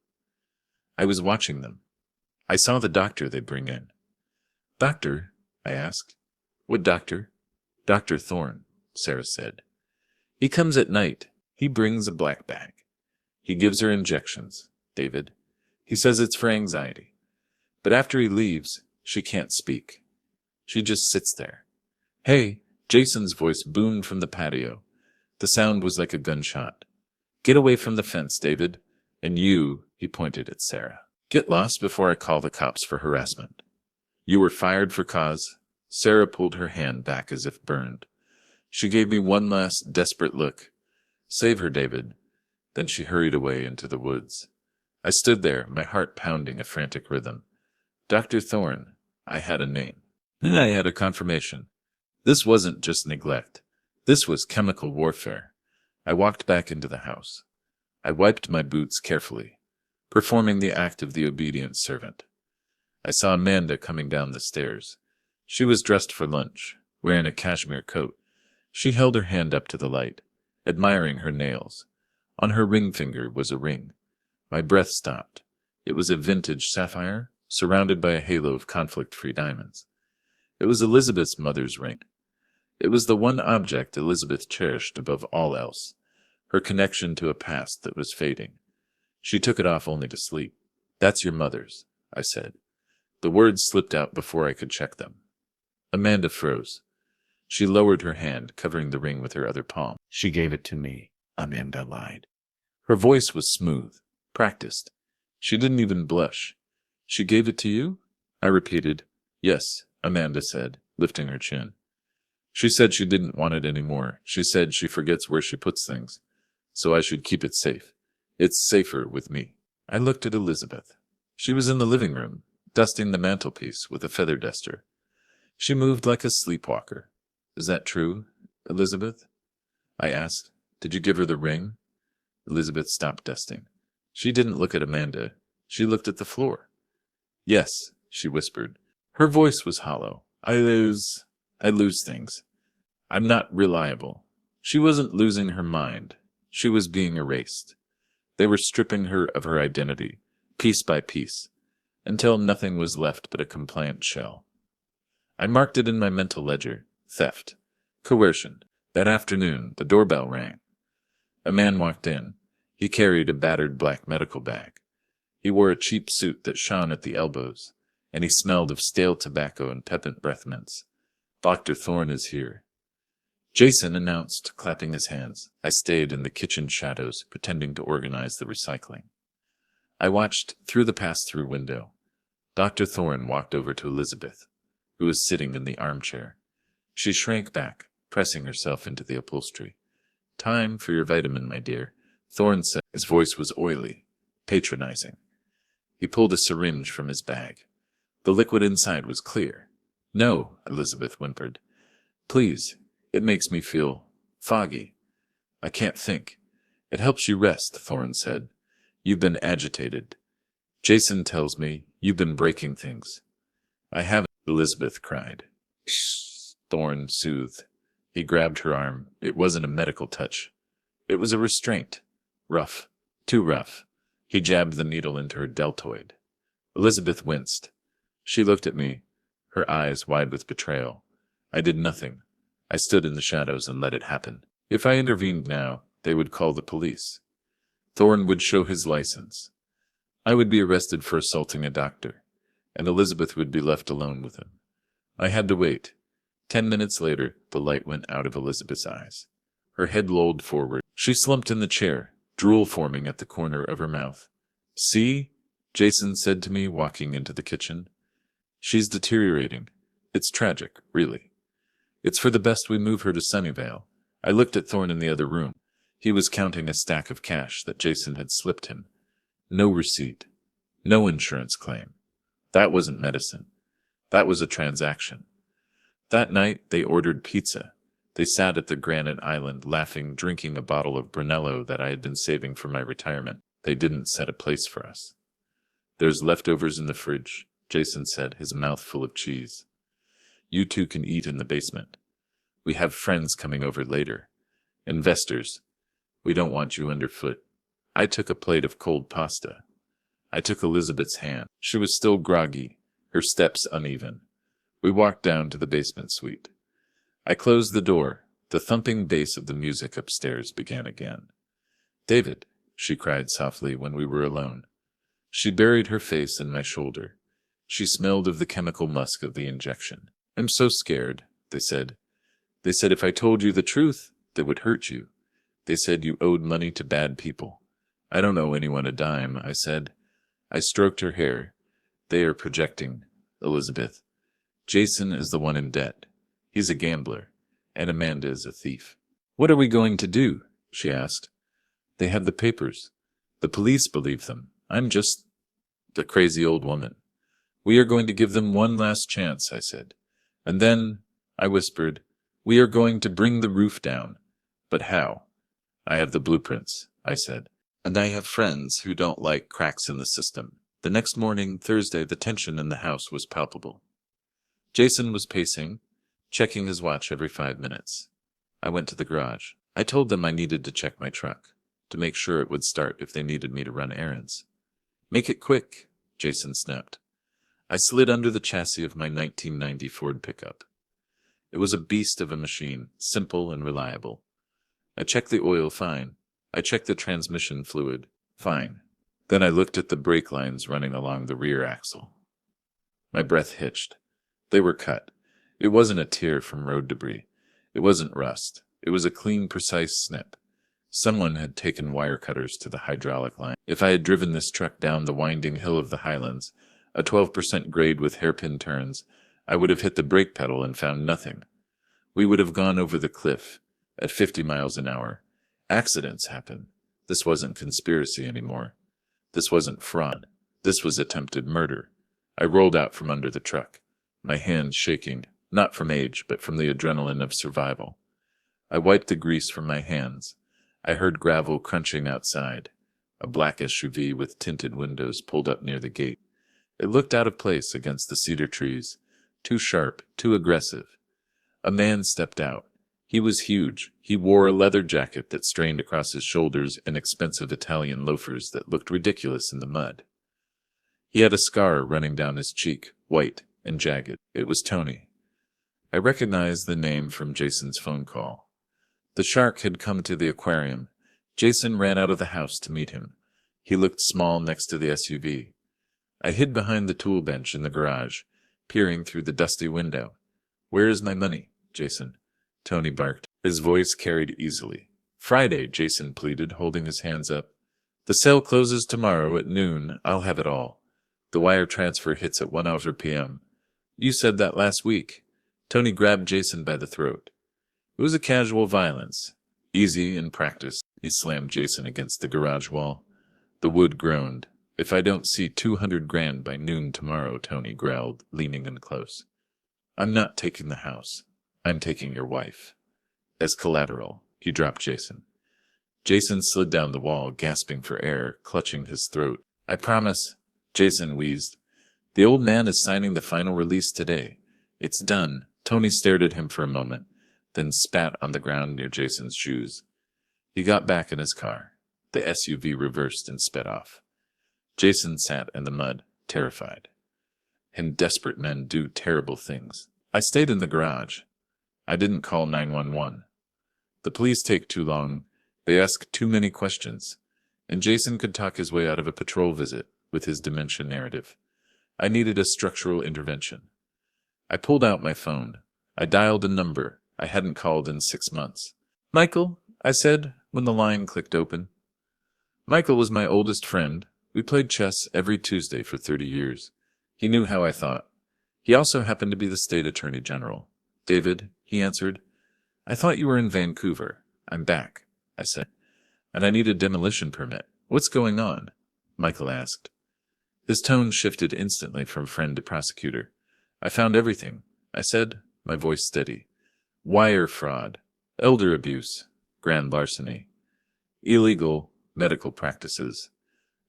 I was watching them. I saw the doctor they bring in. Doctor? I asked. What doctor? Dr. Thorne, Sarah said. He comes at night. He brings a black bag. He gives her injections, David. He says it's for anxiety. But after he leaves, she can't speak. She just sits there. Hey, Jason's voice boomed from the patio. The sound was like a gunshot. Get away from the fence, David. And you, he pointed at Sarah. Get lost before I call the cops for harassment. You were fired for cause. Sarah pulled her hand back as if burned. She gave me one last desperate look. Save her, David. Then she hurried away into the woods. I stood there, my heart pounding a frantic rhythm. Dr. Thorne, I had a name. Then I had a confirmation. This wasn't just neglect. This was chemical warfare. I walked back into the house. I wiped my boots carefully, performing the act of the obedient servant. I saw Amanda coming down the stairs. She was dressed for lunch, wearing a cashmere coat. She held her hand up to the light, admiring her nails. On her ring finger was a ring. My breath stopped. It was a vintage sapphire, surrounded by a halo of conflict-free diamonds. It was Elizabeth's mother's ring. It was the one object Elizabeth cherished above all else, her connection to a past that was fading. She took it off only to sleep. That's your mother's, I said. The words slipped out before I could check them. Amanda froze. She lowered her hand, covering the ring with her other palm. She gave it to me, Amanda lied. Her voice was smooth, practiced. She didn't even blush. She gave it to you? I repeated. Yes, Amanda said, lifting her chin. She said she didn't want it anymore. She said she forgets where she puts things, so I should keep it safe. It's safer with me. I looked at Elizabeth. She was in the living room, dusting the mantelpiece with a feather duster. She moved like a sleepwalker. Is that true, Elizabeth? I asked. Did you give her the ring? Elizabeth stopped dusting. She didn't look at Amanda. She looked at the floor. Yes, she whispered. Her voice was hollow. I lose things. I'm not reliable. She wasn't losing her mind. She was being erased. They were stripping her of her identity, piece by piece, until nothing was left but a compliant shell. I marked it in my mental ledger. Theft. Coercion. That afternoon, the doorbell rang. A man walked in. He carried a battered black medical bag. He wore a cheap suit that shone at the elbows, and he smelled of stale tobacco and peppermint breath mints. Dr. Thorne is here. Jason announced, clapping his hands. I stayed in the kitchen shadows, pretending to organize the recycling. I watched through the pass-through window. Dr. Thorne walked over to Elizabeth, who was sitting in the armchair. She shrank back, pressing herself into the upholstery. Time for your vitamin, my dear, Thorne said. His voice was oily, patronizing. He pulled a syringe from his bag. The liquid inside was clear. No, Elizabeth whimpered. Please, it makes me feel foggy. I can't think. It helps you rest, Thorne said. You've been agitated. Jason tells me you've been breaking things. I haven't, Elizabeth cried. Shh, Thorne soothed. He grabbed her arm. It wasn't a medical touch. It was a restraint. Rough. Too rough. He jabbed the needle into her deltoid. Elizabeth winced. She looked at me, her eyes wide with betrayal. I did nothing. I stood in the shadows and let it happen. If I intervened now, they would call the police. Thorne would show his license. I would be arrested for assaulting a doctor, and Elizabeth would be left alone with him. I had to wait. 10 minutes later, the light went out of Elizabeth's eyes. Her head lolled forward. She slumped in the chair, drool forming at the corner of her mouth. See? Jason said to me, walking into the kitchen. She's deteriorating. It's tragic, really. It's for the best we move her to Sunnyvale. I looked at Thorne in the other room. He was counting a stack of cash that Jason had slipped him. No receipt. No insurance claim. That wasn't medicine. That was a transaction. That night, they ordered pizza. They sat at the granite island, laughing, drinking a bottle of Brunello that I had been saving for my retirement. They didn't set a place for us. There's leftovers in the fridge, Jason said, his mouth full of cheese. You two can eat in the basement. We have friends coming over later. Investors. We don't want you underfoot. I took a plate of cold pasta. I took Elizabeth's hand. She was still groggy, her steps uneven. We walked down to the basement suite. I closed the door. The thumping bass of the music upstairs began again. David, she cried softly when we were alone. She buried her face in my shoulder. She smelled of the chemical musk of the injection. I'm so scared, they said. They said if I told you the truth, they would hurt you. They said you owed money to bad people. I don't owe anyone a dime, I said. I stroked her hair. They are projecting, Elizabeth. Jason is the one in debt. He's a gambler, and Amanda is a thief. What are we going to do? She asked. They have the papers. The police believe them. I'm just the crazy old woman. We are going to give them one last chance, I said. And then, I whispered, we are going to bring the roof down. But how? I have the blueprints, I said. And I have friends who don't like cracks in the system. The next morning, Thursday, the tension in the house was palpable. Jason was pacing, checking his watch every 5 minutes. I went to the garage. I told them I needed to check my truck, to make sure it would start if they needed me to run errands. Make it quick, Jason snapped. I slid under the chassis of my 1990 Ford pickup. It was a beast of a machine, simple and reliable. I checked the oil, fine. I checked the transmission fluid, fine. Then I looked at the brake lines running along the rear axle. My breath hitched. They were cut. It wasn't a tear from road debris. It wasn't rust. It was a clean, precise snip. Someone had taken wire cutters to the hydraulic line. If I had driven this truck down the winding hill of the Highlands, a 12% grade with hairpin turns, I would have hit the brake pedal and found nothing. We would have gone over the cliff at 50 miles an hour. Accidents happen. This wasn't conspiracy anymore. This wasn't fraud. This was attempted murder. I rolled out from under the truck, my hands shaking, not from age, but from the adrenaline of survival. I wiped the grease from my hands. I heard gravel crunching outside. A black SUV with tinted windows pulled up near the gate. It looked out of place against the cedar trees, too sharp, too aggressive. A man stepped out. He was huge. He wore a leather jacket that strained across his shoulders and expensive Italian loafers that looked ridiculous in the mud. He had a scar running down his cheek, white and jagged. It was Tony. I recognized the name from Jason's phone call. The shark had come to the aquarium. Jason ran out of the house to meet him. He looked small next to the SUV. I hid behind the tool bench in the garage, peering through the dusty window. Where is my money, Jason? Tony barked. His voice carried easily. Friday, Jason pleaded, holding his hands up. The sale closes tomorrow at noon. I'll have it all. The wire transfer hits at 1:00 p.m. You said that last week. Tony grabbed Jason by the throat. It was a casual violence. Easy in practice. He slammed Jason against the garage wall. The wood groaned. If I don't see 200 grand by noon tomorrow, Tony growled, leaning in close. I'm not taking the house. I'm taking your wife. As collateral, he dropped Jason. Jason slid down the wall, gasping for air, clutching his throat. I promise, Jason wheezed. The old man is signing the final release today. It's done. Tony stared at him for a moment, then spat on the ground near Jason's shoes. He got back in his car. The SUV reversed and sped off. Jason sat in the mud, terrified. And desperate men do terrible things. I stayed in the garage. I didn't call 911. The police take too long. They ask too many questions. And Jason could talk his way out of a patrol visit with his dementia narrative. I needed a structural intervention. I pulled out my phone. I dialed a number I hadn't called in 6 months. Michael, I said when the line clicked open. Michael was my oldest friend. We played chess every Tuesday for 30 years. He knew how I thought. He also happened to be the state attorney general. David, he answered. I thought you were in Vancouver. I'm back, I said. And I need a demolition permit. What's going on? Michael asked. His tone shifted instantly from friend to prosecutor. I found everything, I said, my voice steady. Wire fraud, elder abuse, grand larceny, illegal medical practices.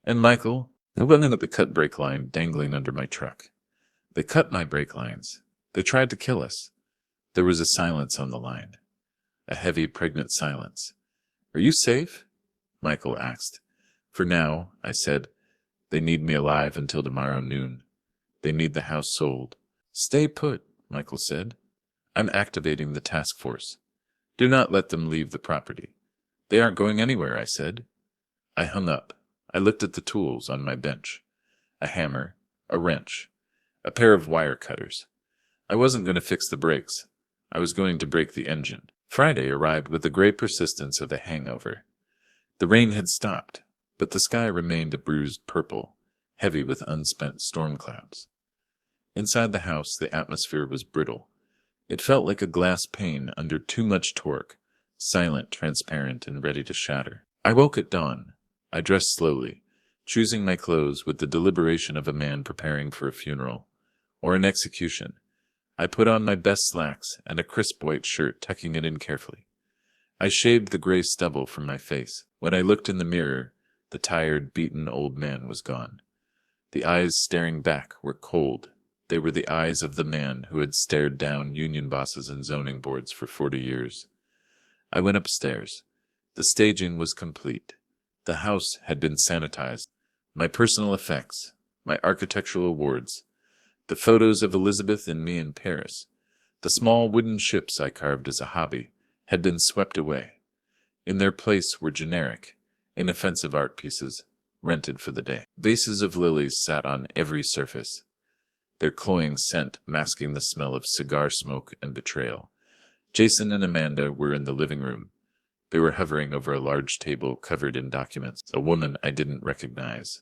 And Michael, I went in at the cut brake line dangling under my truck. They cut my brake lines. They tried to kill us. There was a silence on the line. A heavy, pregnant silence. "Are you safe?" Michael asked. "For now," I said. "They need me alive until tomorrow noon. They need the house sold." "Stay put," Michael said. "I'm activating the task force. Do not let them leave the property." "They aren't going anywhere," I said. I hung up. I looked at the tools on my bench. A hammer, a wrench, a pair of wire cutters. I wasn't going to fix the brakes. I was going to break the engine. Friday arrived with the gray persistence of a hangover. The rain had stopped, but the sky remained a bruised purple, heavy with unspent storm clouds. Inside the house, the atmosphere was brittle. It felt like a glass pane under too much torque, silent, transparent, and ready to shatter. I woke at dawn. I dressed slowly, choosing my clothes with the deliberation of a man preparing for a funeral or an execution. I put on my best slacks and a crisp white shirt, tucking it in carefully. I shaved the gray stubble from my face. When I looked in the mirror, the tired, beaten old man was gone. The eyes staring back were cold. They were the eyes of the man who had stared down union bosses and zoning boards for 40 years. I went upstairs. The staging was complete. The house had been sanitized. My personal effects, my architectural awards, the photos of Elizabeth and me in Paris, the small wooden ships I carved as a hobby, had been swept away. In their place were generic, inoffensive art pieces, rented for the day. Vases of lilies sat on every surface, their cloying scent masking the smell of cigar smoke and betrayal. Jason and Amanda were in the living room. They were hovering over a large table covered in documents. A woman I didn't recognize.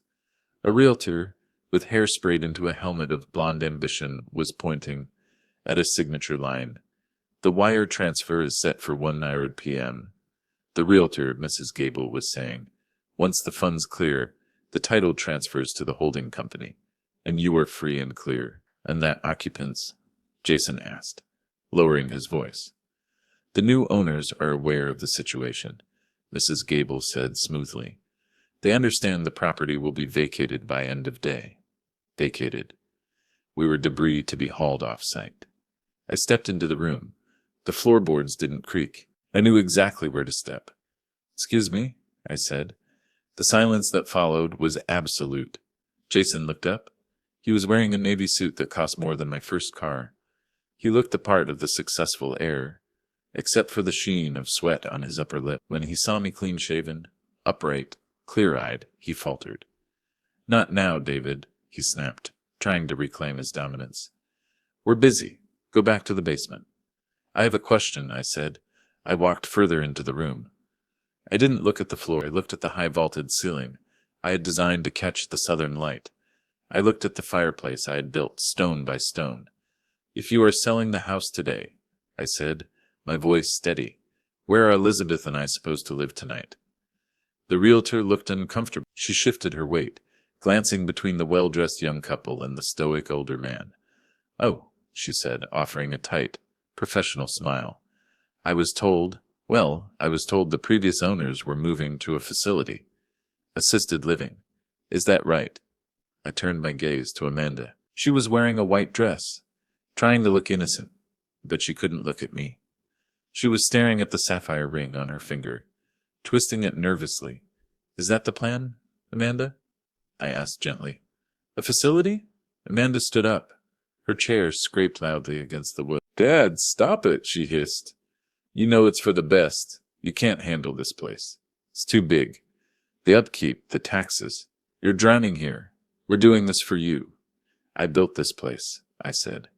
A realtor, with hair sprayed into a helmet of blonde ambition, was pointing at a signature line. "The wire transfer is set for 1 p.m. The realtor, Mrs. Gable, was saying, "Once the funds clear, the title transfers to the holding company, and you are free and clear." "And that occupants?" Jason asked, lowering his voice. "The new owners are aware of the situation," Mrs. Gable said smoothly. "They understand the property will be vacated by end of day." Vacated. We were debris to be hauled off-site. I stepped into the room. The floorboards didn't creak. I knew exactly where to step. "Excuse me," I said. The silence that followed was absolute. Jason looked up. He was wearing a navy suit that cost more than my first car. He looked the part of the successful heir, except for the sheen of sweat on his upper lip. When he saw me clean-shaven, upright, clear-eyed, he faltered. "Not now, David," he snapped, trying to reclaim his dominance. "We're busy. Go back to the basement." "I have a question," I said. I walked further into the room. I didn't look at the floor. I looked at the high-vaulted ceiling I had designed to catch the southern light. I looked at the fireplace I had built, stone by stone. "If you are selling the house today," I said, my voice steady, "where are Elizabeth and I supposed to live tonight?" The realtor looked uncomfortable. She shifted her weight, glancing between the well-dressed young couple and the stoic older man. "Oh," she said, offering a tight, professional smile. I was told the previous owners were moving to a facility. Assisted living. Is that right?" I turned my gaze to Amanda. She was wearing a white dress, trying to look innocent, but she couldn't look at me. She was staring at the sapphire ring on her finger, twisting it nervously. "Is that the plan, Amanda?" I asked gently. "A facility?" Amanda stood up. Her chair scraped loudly against the wood. "Dad, stop it," she hissed. "You know it's for the best. You can't handle this place. It's too big. The upkeep, the taxes. You're drowning here. We're doing this for you." "I built this place," I said.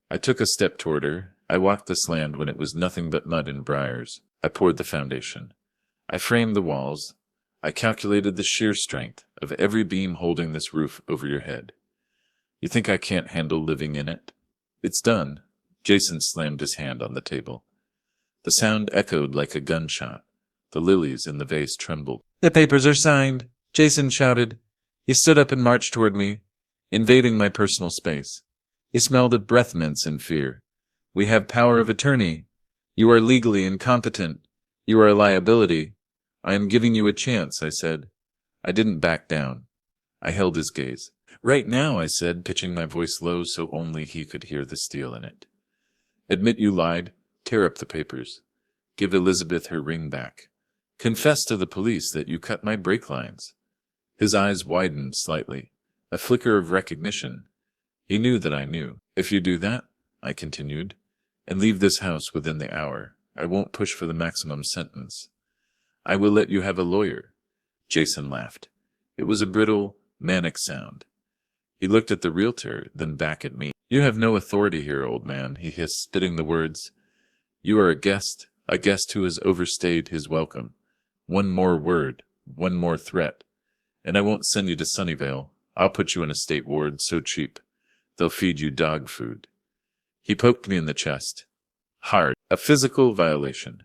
I took a step toward her. I walked this land when it was nothing but mud and briars. I poured the foundation. I framed the walls. I calculated the sheer strength of every beam holding this roof over your head. You think I can't handle living in it? It's done. Jason slammed his hand on the table. The sound echoed like a gunshot. The lilies in the vase trembled. "The papers are signed," Jason shouted. He stood up and marched toward me, invading my personal space. He smelled of breath mints in fear. "We have power of attorney. You are legally incompetent. You are a liability. I am giving you a chance," I said. I didn't back down. I held his gaze. Right now, I said, pitching my voice low so only he could hear the steel in it. Admit you lied. Tear up the papers. Give Elizabeth her ring back. Confess to the police that you cut my brake lines. His eyes widened slightly, a flicker of recognition. He knew that I knew. If you do that, I continued, and leave this house within the hour, I won't push for the maximum sentence. I will let you have a lawyer. Jason laughed. It was a brittle, manic sound. He looked at the realtor, then back at me. You have no authority here, old man, he hissed, spitting the words. You are a guest who has overstayed his welcome. One more word, one more threat, and I won't send you to Sunnyvale. I'll put you in a state ward so cheap, they'll feed you dog food. He poked me in the chest. Hard. A physical violation.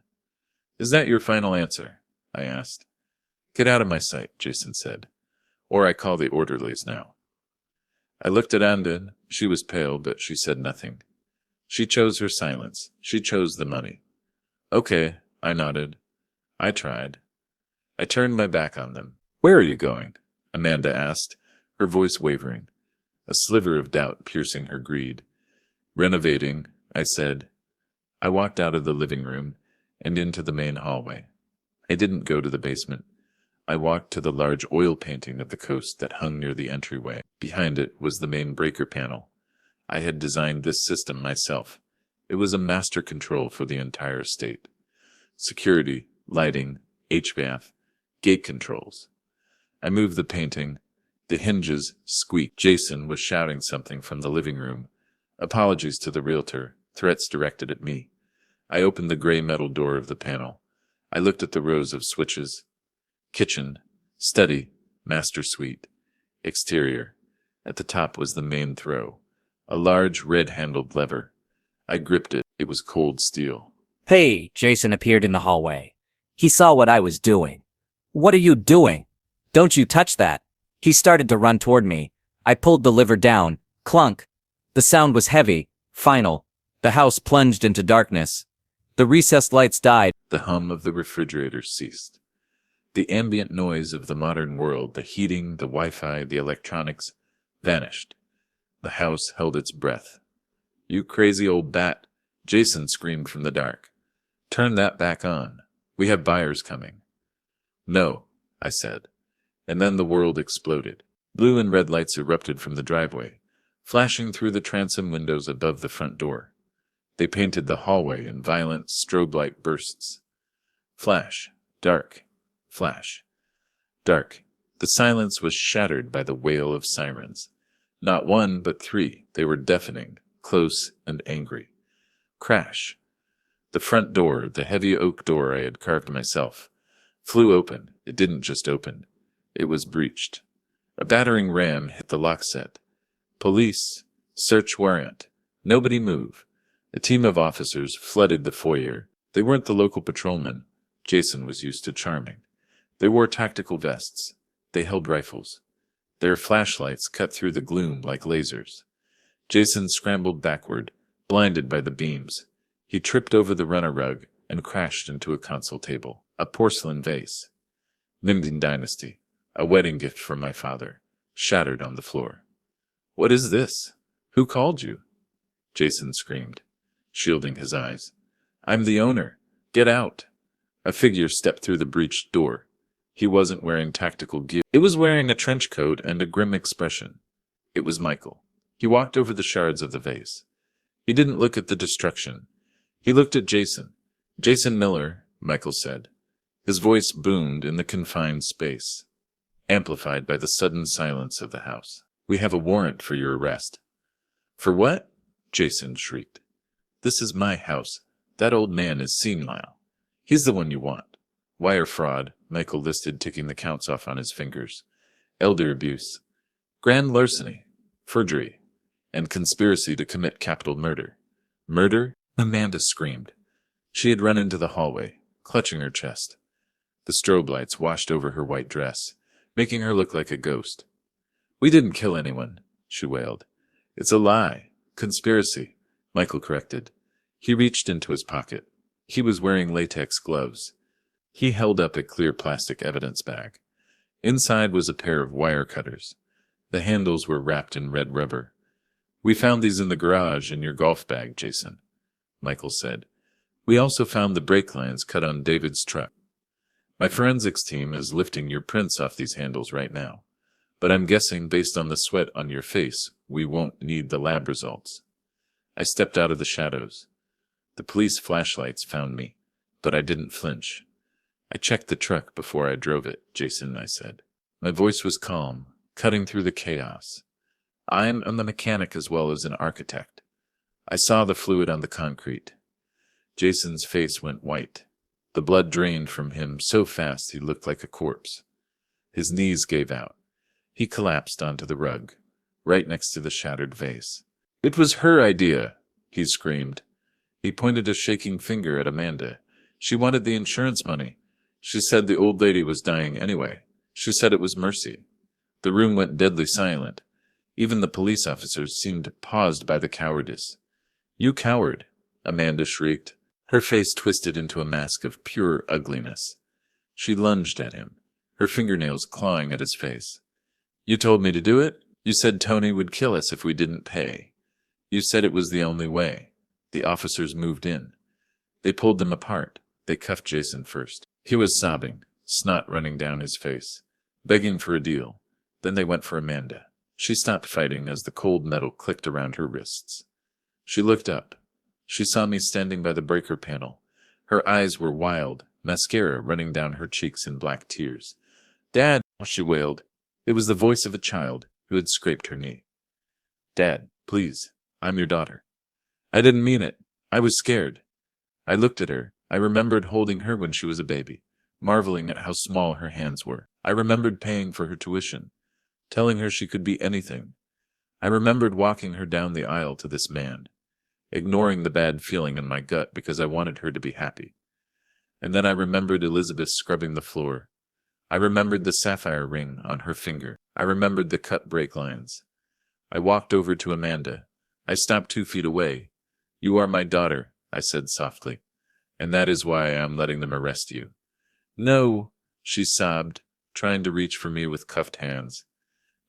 Is that your final answer? I asked. Get out of my sight, Jason said. Or I call the orderlies now. I looked at Andon. She was pale, but she said nothing. She chose her silence. She chose the money. Okay, I nodded. I tried. I turned my back on them. Where are you going? Amanda asked, her voice wavering, a sliver of doubt piercing her greed. Renovating, I said. I walked out of the living room and into the main hallway. I didn't go to the basement. I walked to the large oil painting of the coast that hung near the entryway. Behind it was the main breaker panel. I had designed this system myself. It was a master control for the entire estate. Security, lighting, HVAC, gate controls. I moved the painting. The hinges squeaked. Jason was shouting something from the living room. Apologies to the realtor, threats directed at me. I opened the gray metal door of the panel. I looked at the rows of switches. Kitchen, study, master suite, exterior. At the top was the main throw, a large red-handled lever. I gripped it. It was cold steel. Hey, Jason appeared in the hallway. He saw what I was doing. What are you doing? Don't you touch that. He started to run toward me. I pulled the lever down. Clunk. The sound was heavy, final. The house plunged into darkness. The recessed lights died. The hum of the refrigerator ceased. The ambient noise of the modern world, the heating, the Wi-Fi, the electronics, vanished. The house held its breath. You crazy old bat, Jason screamed from the dark. Turn that back on. We have buyers coming. No, I said. And then the world exploded. Blue and red lights erupted from the driveway, flashing through the transom windows above the front door. They painted the hallway in violent strobe light bursts. Flash, dark, flash, dark. The silence was shattered by the wail of sirens. Not one, but three. They were deafening, close and angry. Crash. The front door, the heavy oak door I had carved myself, flew open. It didn't just open. It was breached. A battering ram hit the lock set. Police. Search warrant. Nobody move. A team of officers flooded the foyer. They weren't the local patrolmen. Jason was used to charming. They wore tactical vests. They held rifles. Their flashlights cut through the gloom like lasers. Jason scrambled backward, blinded by the beams. He tripped over the runner rug and crashed into a console table. A porcelain vase. Mingding Dynasty. A wedding gift from my father. Shattered on the floor. What is this? Who called you? Jason screamed, shielding his eyes. I'm the owner. Get out. A figure stepped through the breached door. He wasn't wearing tactical gear. It was wearing a trench coat and a grim expression. It was Michael. He walked over the shards of the vase. He didn't look at the destruction. He looked at Jason. Jason Miller, Michael said. His voice boomed in the confined space, amplified by the sudden silence of the house. We have a warrant for your arrest. For what? Jason shrieked. This is my house. That old man is senile. He's the one you want. Wire fraud, Michael listed, ticking the counts off on his fingers. Elder abuse. Grand larceny. Forgery. And conspiracy to commit capital murder. Murder? Amanda screamed. She had run into the hallway, clutching her chest. The strobe lights washed over her white dress, making her look like a ghost. We didn't kill anyone, she wailed. It's a lie. Conspiracy, Michael corrected. He reached into his pocket. He was wearing latex gloves. He held up a clear plastic evidence bag. Inside was a pair of wire cutters. The handles were wrapped in red rubber. "We found these in the garage in your golf bag, Jason," Michael said. "We also found the brake lines cut on David's truck. My forensics team is lifting your prints off these handles right now, but I'm guessing based on the sweat on your face, we won't need the lab results." I stepped out of the shadows. The police flashlights found me, but I didn't flinch. "I checked the truck before I drove it, Jason," I said. My voice was calm, cutting through the chaos. "I'm a mechanic as well as an architect. I saw the fluid on the concrete." Jason's face went white. The blood drained from him so fast he looked like a corpse. His knees gave out. He collapsed onto the rug, right next to the shattered vase. "It was her idea," he screamed. He pointed a shaking finger at Amanda. "She wanted the insurance money. She said the old lady was dying anyway. She said it was mercy." The room went deadly silent. Even the police officers seemed paused by the cowardice. "You coward!" Amanda shrieked. Her face twisted into a mask of pure ugliness. She lunged at him, her fingernails clawing at his face. "You told me to do it? You said Tony would kill us if we didn't pay. You said it was the only way." The officers moved in. They pulled them apart. They cuffed Jason first. He was sobbing, snot running down his face, begging for a deal. Then they went for Amanda. She stopped fighting as the cold metal clicked around her wrists. She looked up. She saw me standing by the breaker panel. Her eyes were wild, mascara running down her cheeks in black tears. "Dad," she wailed. It was the voice of a child who had scraped her knee. "Dad, please, I'm your daughter." I didn't mean it. I was scared. I looked at her. I remembered holding her when she was a baby, marveling at how small her hands were. I remembered paying for her tuition, telling her she could be anything. I remembered walking her down the aisle to this man, ignoring the bad feeling in my gut because I wanted her to be happy. And then I remembered Elizabeth scrubbing the floor. I remembered the sapphire ring on her finger. I remembered the cut brake lines. I walked over to Amanda. I stopped 2 feet away. "You are my daughter," I said softly, "and that is why I am letting them arrest you." "No," she sobbed, trying to reach for me with cuffed hands.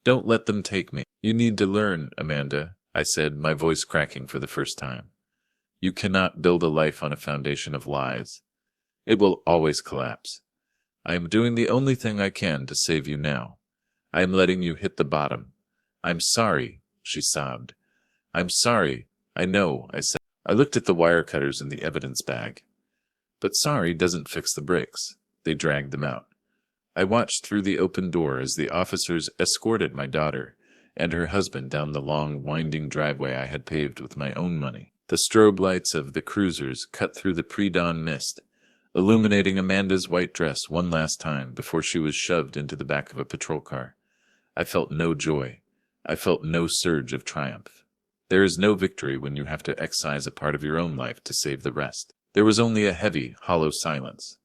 "Don't let them take me." "You need to learn, Amanda," I said, my voice cracking for the first time. "You cannot build a life on a foundation of lies. It will always collapse. I am doing the only thing I can to save you now. I am letting you hit the bottom." "I'm sorry," she sobbed. "I'm sorry. I know," I said. I looked at the wire cutters in the evidence bag. But sorry doesn't fix the bricks. They dragged them out. I watched through the open door as the officers escorted my daughter and her husband down the long, winding driveway I had paved with my own money. The strobe lights of the cruisers cut through the pre-dawn mist, illuminating Amanda's white dress one last time before she was shoved into the back of a patrol car. I felt no joy. I felt no surge of triumph. There is no victory when you have to excise a part of your own life to save the rest. There was only a heavy, hollow silence,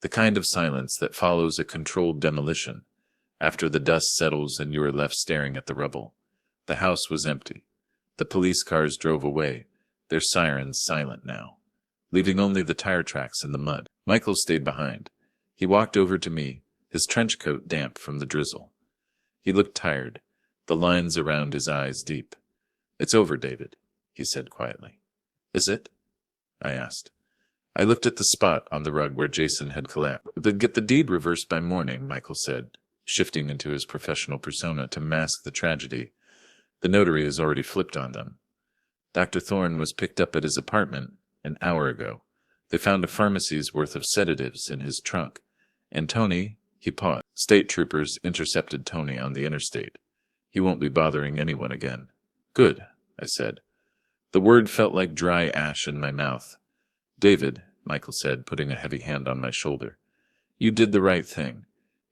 the kind of silence that follows a controlled demolition, after the dust settles and you are left staring at the rubble. The house was empty. The police cars drove away, their sirens silent now, leaving only the tire tracks in the mud. Michael stayed behind. He walked over to me, his trench coat damp from the drizzle. He looked tired, the lines around his eyes deep. "It's over, David," he said quietly. "Is it?" I asked. I looked at the spot on the rug where Jason had collapsed. "Then get the deed reversed by morning," Michael said, shifting into his professional persona to mask the tragedy. "The notary has already flipped on them. Dr. Thorne was picked up at his apartment an hour ago. They found a pharmacy's worth of sedatives in his trunk. And Tony," he paused. "State troopers intercepted Tony on the interstate. He won't be bothering anyone again." "Good," I said. The word felt like dry ash in my mouth. "David," Michael said, putting a heavy hand on my shoulder, "you did the right thing.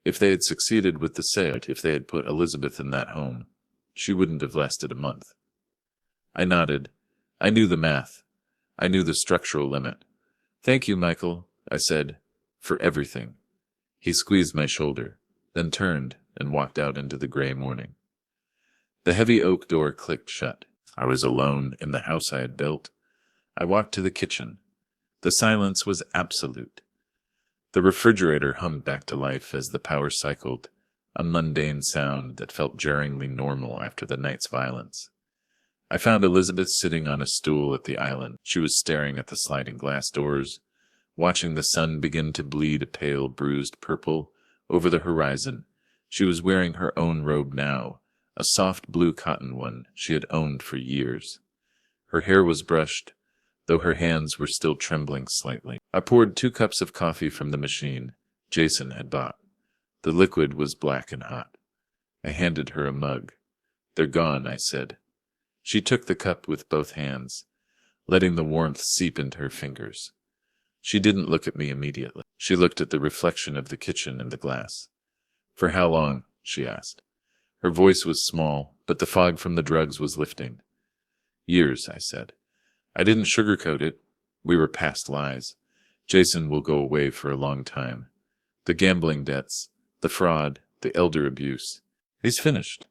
If they had succeeded with the sale, if they had put Elizabeth in that home, she wouldn't have lasted a month." I nodded. I knew the math. I knew the structural limit. "Thank you, Michael," I said, "for everything." He squeezed my shoulder, then turned and walked out into the gray morning. The heavy oak door clicked shut. I was alone in the house I had built. I walked to the kitchen. The silence was absolute. The refrigerator hummed back to life as the power cycled. a mundane sound that felt jarringly normal after the night's violence. I found Elizabeth sitting on a stool at the island. She was staring at the sliding glass doors, watching the sun begin to bleed a pale, bruised purple over the horizon. She was wearing her own robe now, a soft blue cotton one she had owned for years. Her hair was brushed, though her hands were still trembling slightly. I poured 2 cups of coffee from the machine Jason had bought. The liquid was black and hot. I handed her a mug. "They're gone," I said. She took the cup with both hands, letting the warmth seep into her fingers. She didn't look at me immediately. She looked at the reflection of the kitchen in the glass. "For how long?" she asked. Her voice was small, but the fog from the drugs was lifting. "Years," I said. I didn't sugarcoat it. We were past lies. Jason will go away for a long time. The gambling debts, the fraud, the elder abuse. He's finished.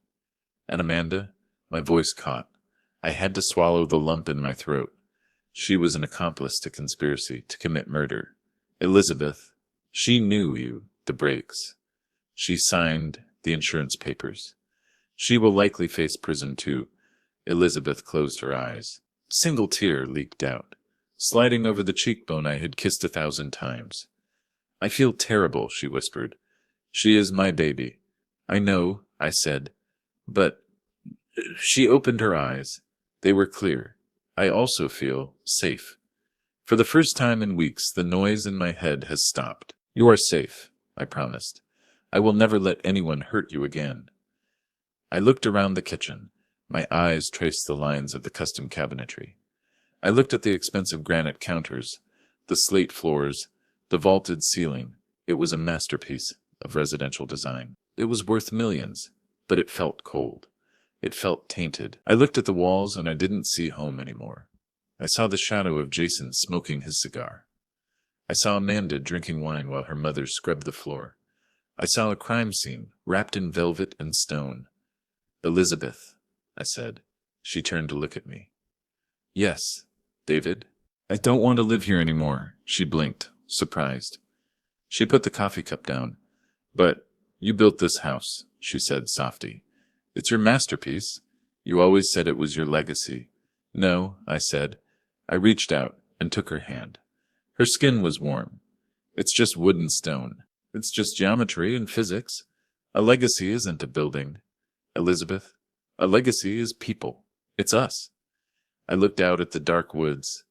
And Amanda? My voice caught. I had to swallow the lump in my throat. She was an accomplice to conspiracy, to commit murder. Elizabeth, she knew you, the breaks. She signed the insurance papers. She will likely face prison too. Elizabeth closed her eyes. Single tear leaked out, sliding over the cheekbone I had kissed 1,000 times. "I feel terrible," she whispered. "She is my baby." "I know," I said. "But—" She opened her eyes. They were clear. "I also feel safe." For the first time in weeks, the noise in my head has stopped. "You are safe," I promised. "I will never let anyone hurt you again." I looked around the kitchen. My eyes traced the lines of the custom cabinetry. I looked at the expensive granite counters, the slate floors, the vaulted ceiling. It was a masterpiece of residential design. It was worth millions, but it felt cold. It felt tainted. I looked at the walls and I didn't see home anymore. I saw the shadow of Jason smoking his cigar. I saw Amanda drinking wine while her mother scrubbed the floor. I saw a crime scene wrapped in velvet and stone. "Elizabeth," I said. She turned to look at me. "Yes, David?" "I don't want to live here anymore." She blinked, surprised. She put the coffee cup down. "But you built this house," she said softly. "It's your masterpiece. You always said it was your legacy." "No," I said. I reached out and took her hand. Her skin was warm. "It's just wood and stone. It's just geometry and physics. A legacy isn't a building, Elizabeth. A legacy is people. It's us." I looked out at the dark woods.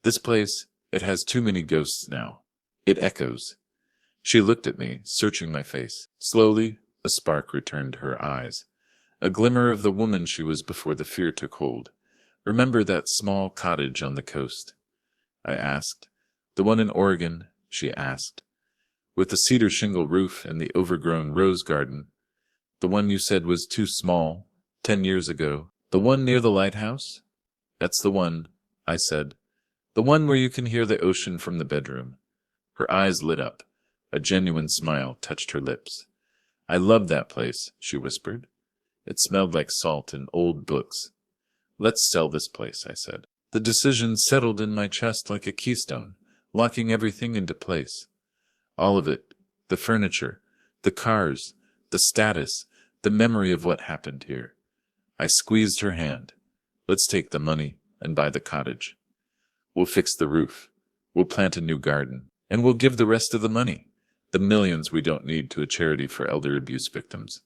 "This place, it has too many ghosts now. It echoes." She looked at me, searching my face. Slowly, a spark returned to her eyes. A glimmer of the woman she was before the fear took hold. "Remember that small cottage on the coast?" I asked. "The one in Oregon?" she asked. "With the cedar shingle roof and the overgrown rose garden. The one you said was too small, 10 years ago. The one near the lighthouse?" "That's the one," I said. "The one where you can hear the ocean from the bedroom." Her eyes lit up. A genuine smile touched her lips. "I love that place," she whispered. It smelled like salt and old books. "Let's sell this place," I said. The decision settled in my chest like a keystone, locking everything into place. All of it, the furniture, the cars, the status, the memory of what happened here. I squeezed her hand. "Let's take the money and buy the cottage. We'll fix the roof. We'll plant a new garden. And we'll give the rest of the money, the millions we don't need, to a charity for elder abuse victims.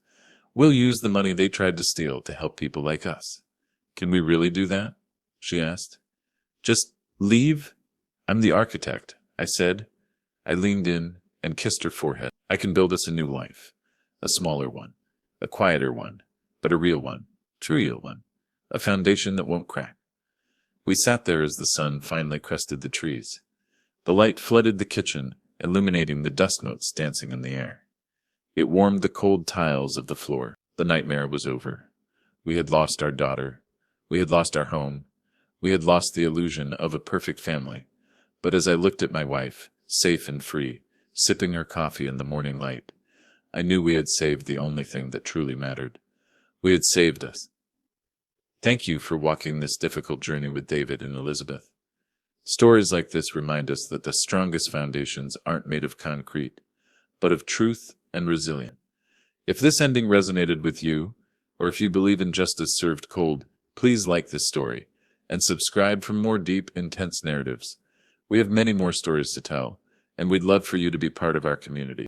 We'll use the money they tried to steal to help people like us." "Can we really do that?" she asked. "Just leave?" "I'm the architect," I said. I leaned in and kissed her forehead. "I can build us a new life. A smaller one. A quieter one. But a real one. True real one. A foundation that won't crack." We sat there as the sun finally crested the trees. The light flooded the kitchen, illuminating the dust motes dancing in the air. It warmed the cold tiles of the floor. The nightmare was over. We had lost our daughter. We had lost our home. We had lost the illusion of a perfect family. But as I looked at my wife, safe and free, sipping her coffee in the morning light, I knew we had saved the only thing that truly mattered. We had saved us. Thank you for walking this difficult journey with David and Elizabeth. Stories like this remind us that the strongest foundations aren't made of concrete, but of truth and resilience. If this ending resonated with you, or if you believe in justice served cold, please like this story and subscribe for more deep, intense narratives. We have many more stories to tell, and we'd love for you to be part of our community.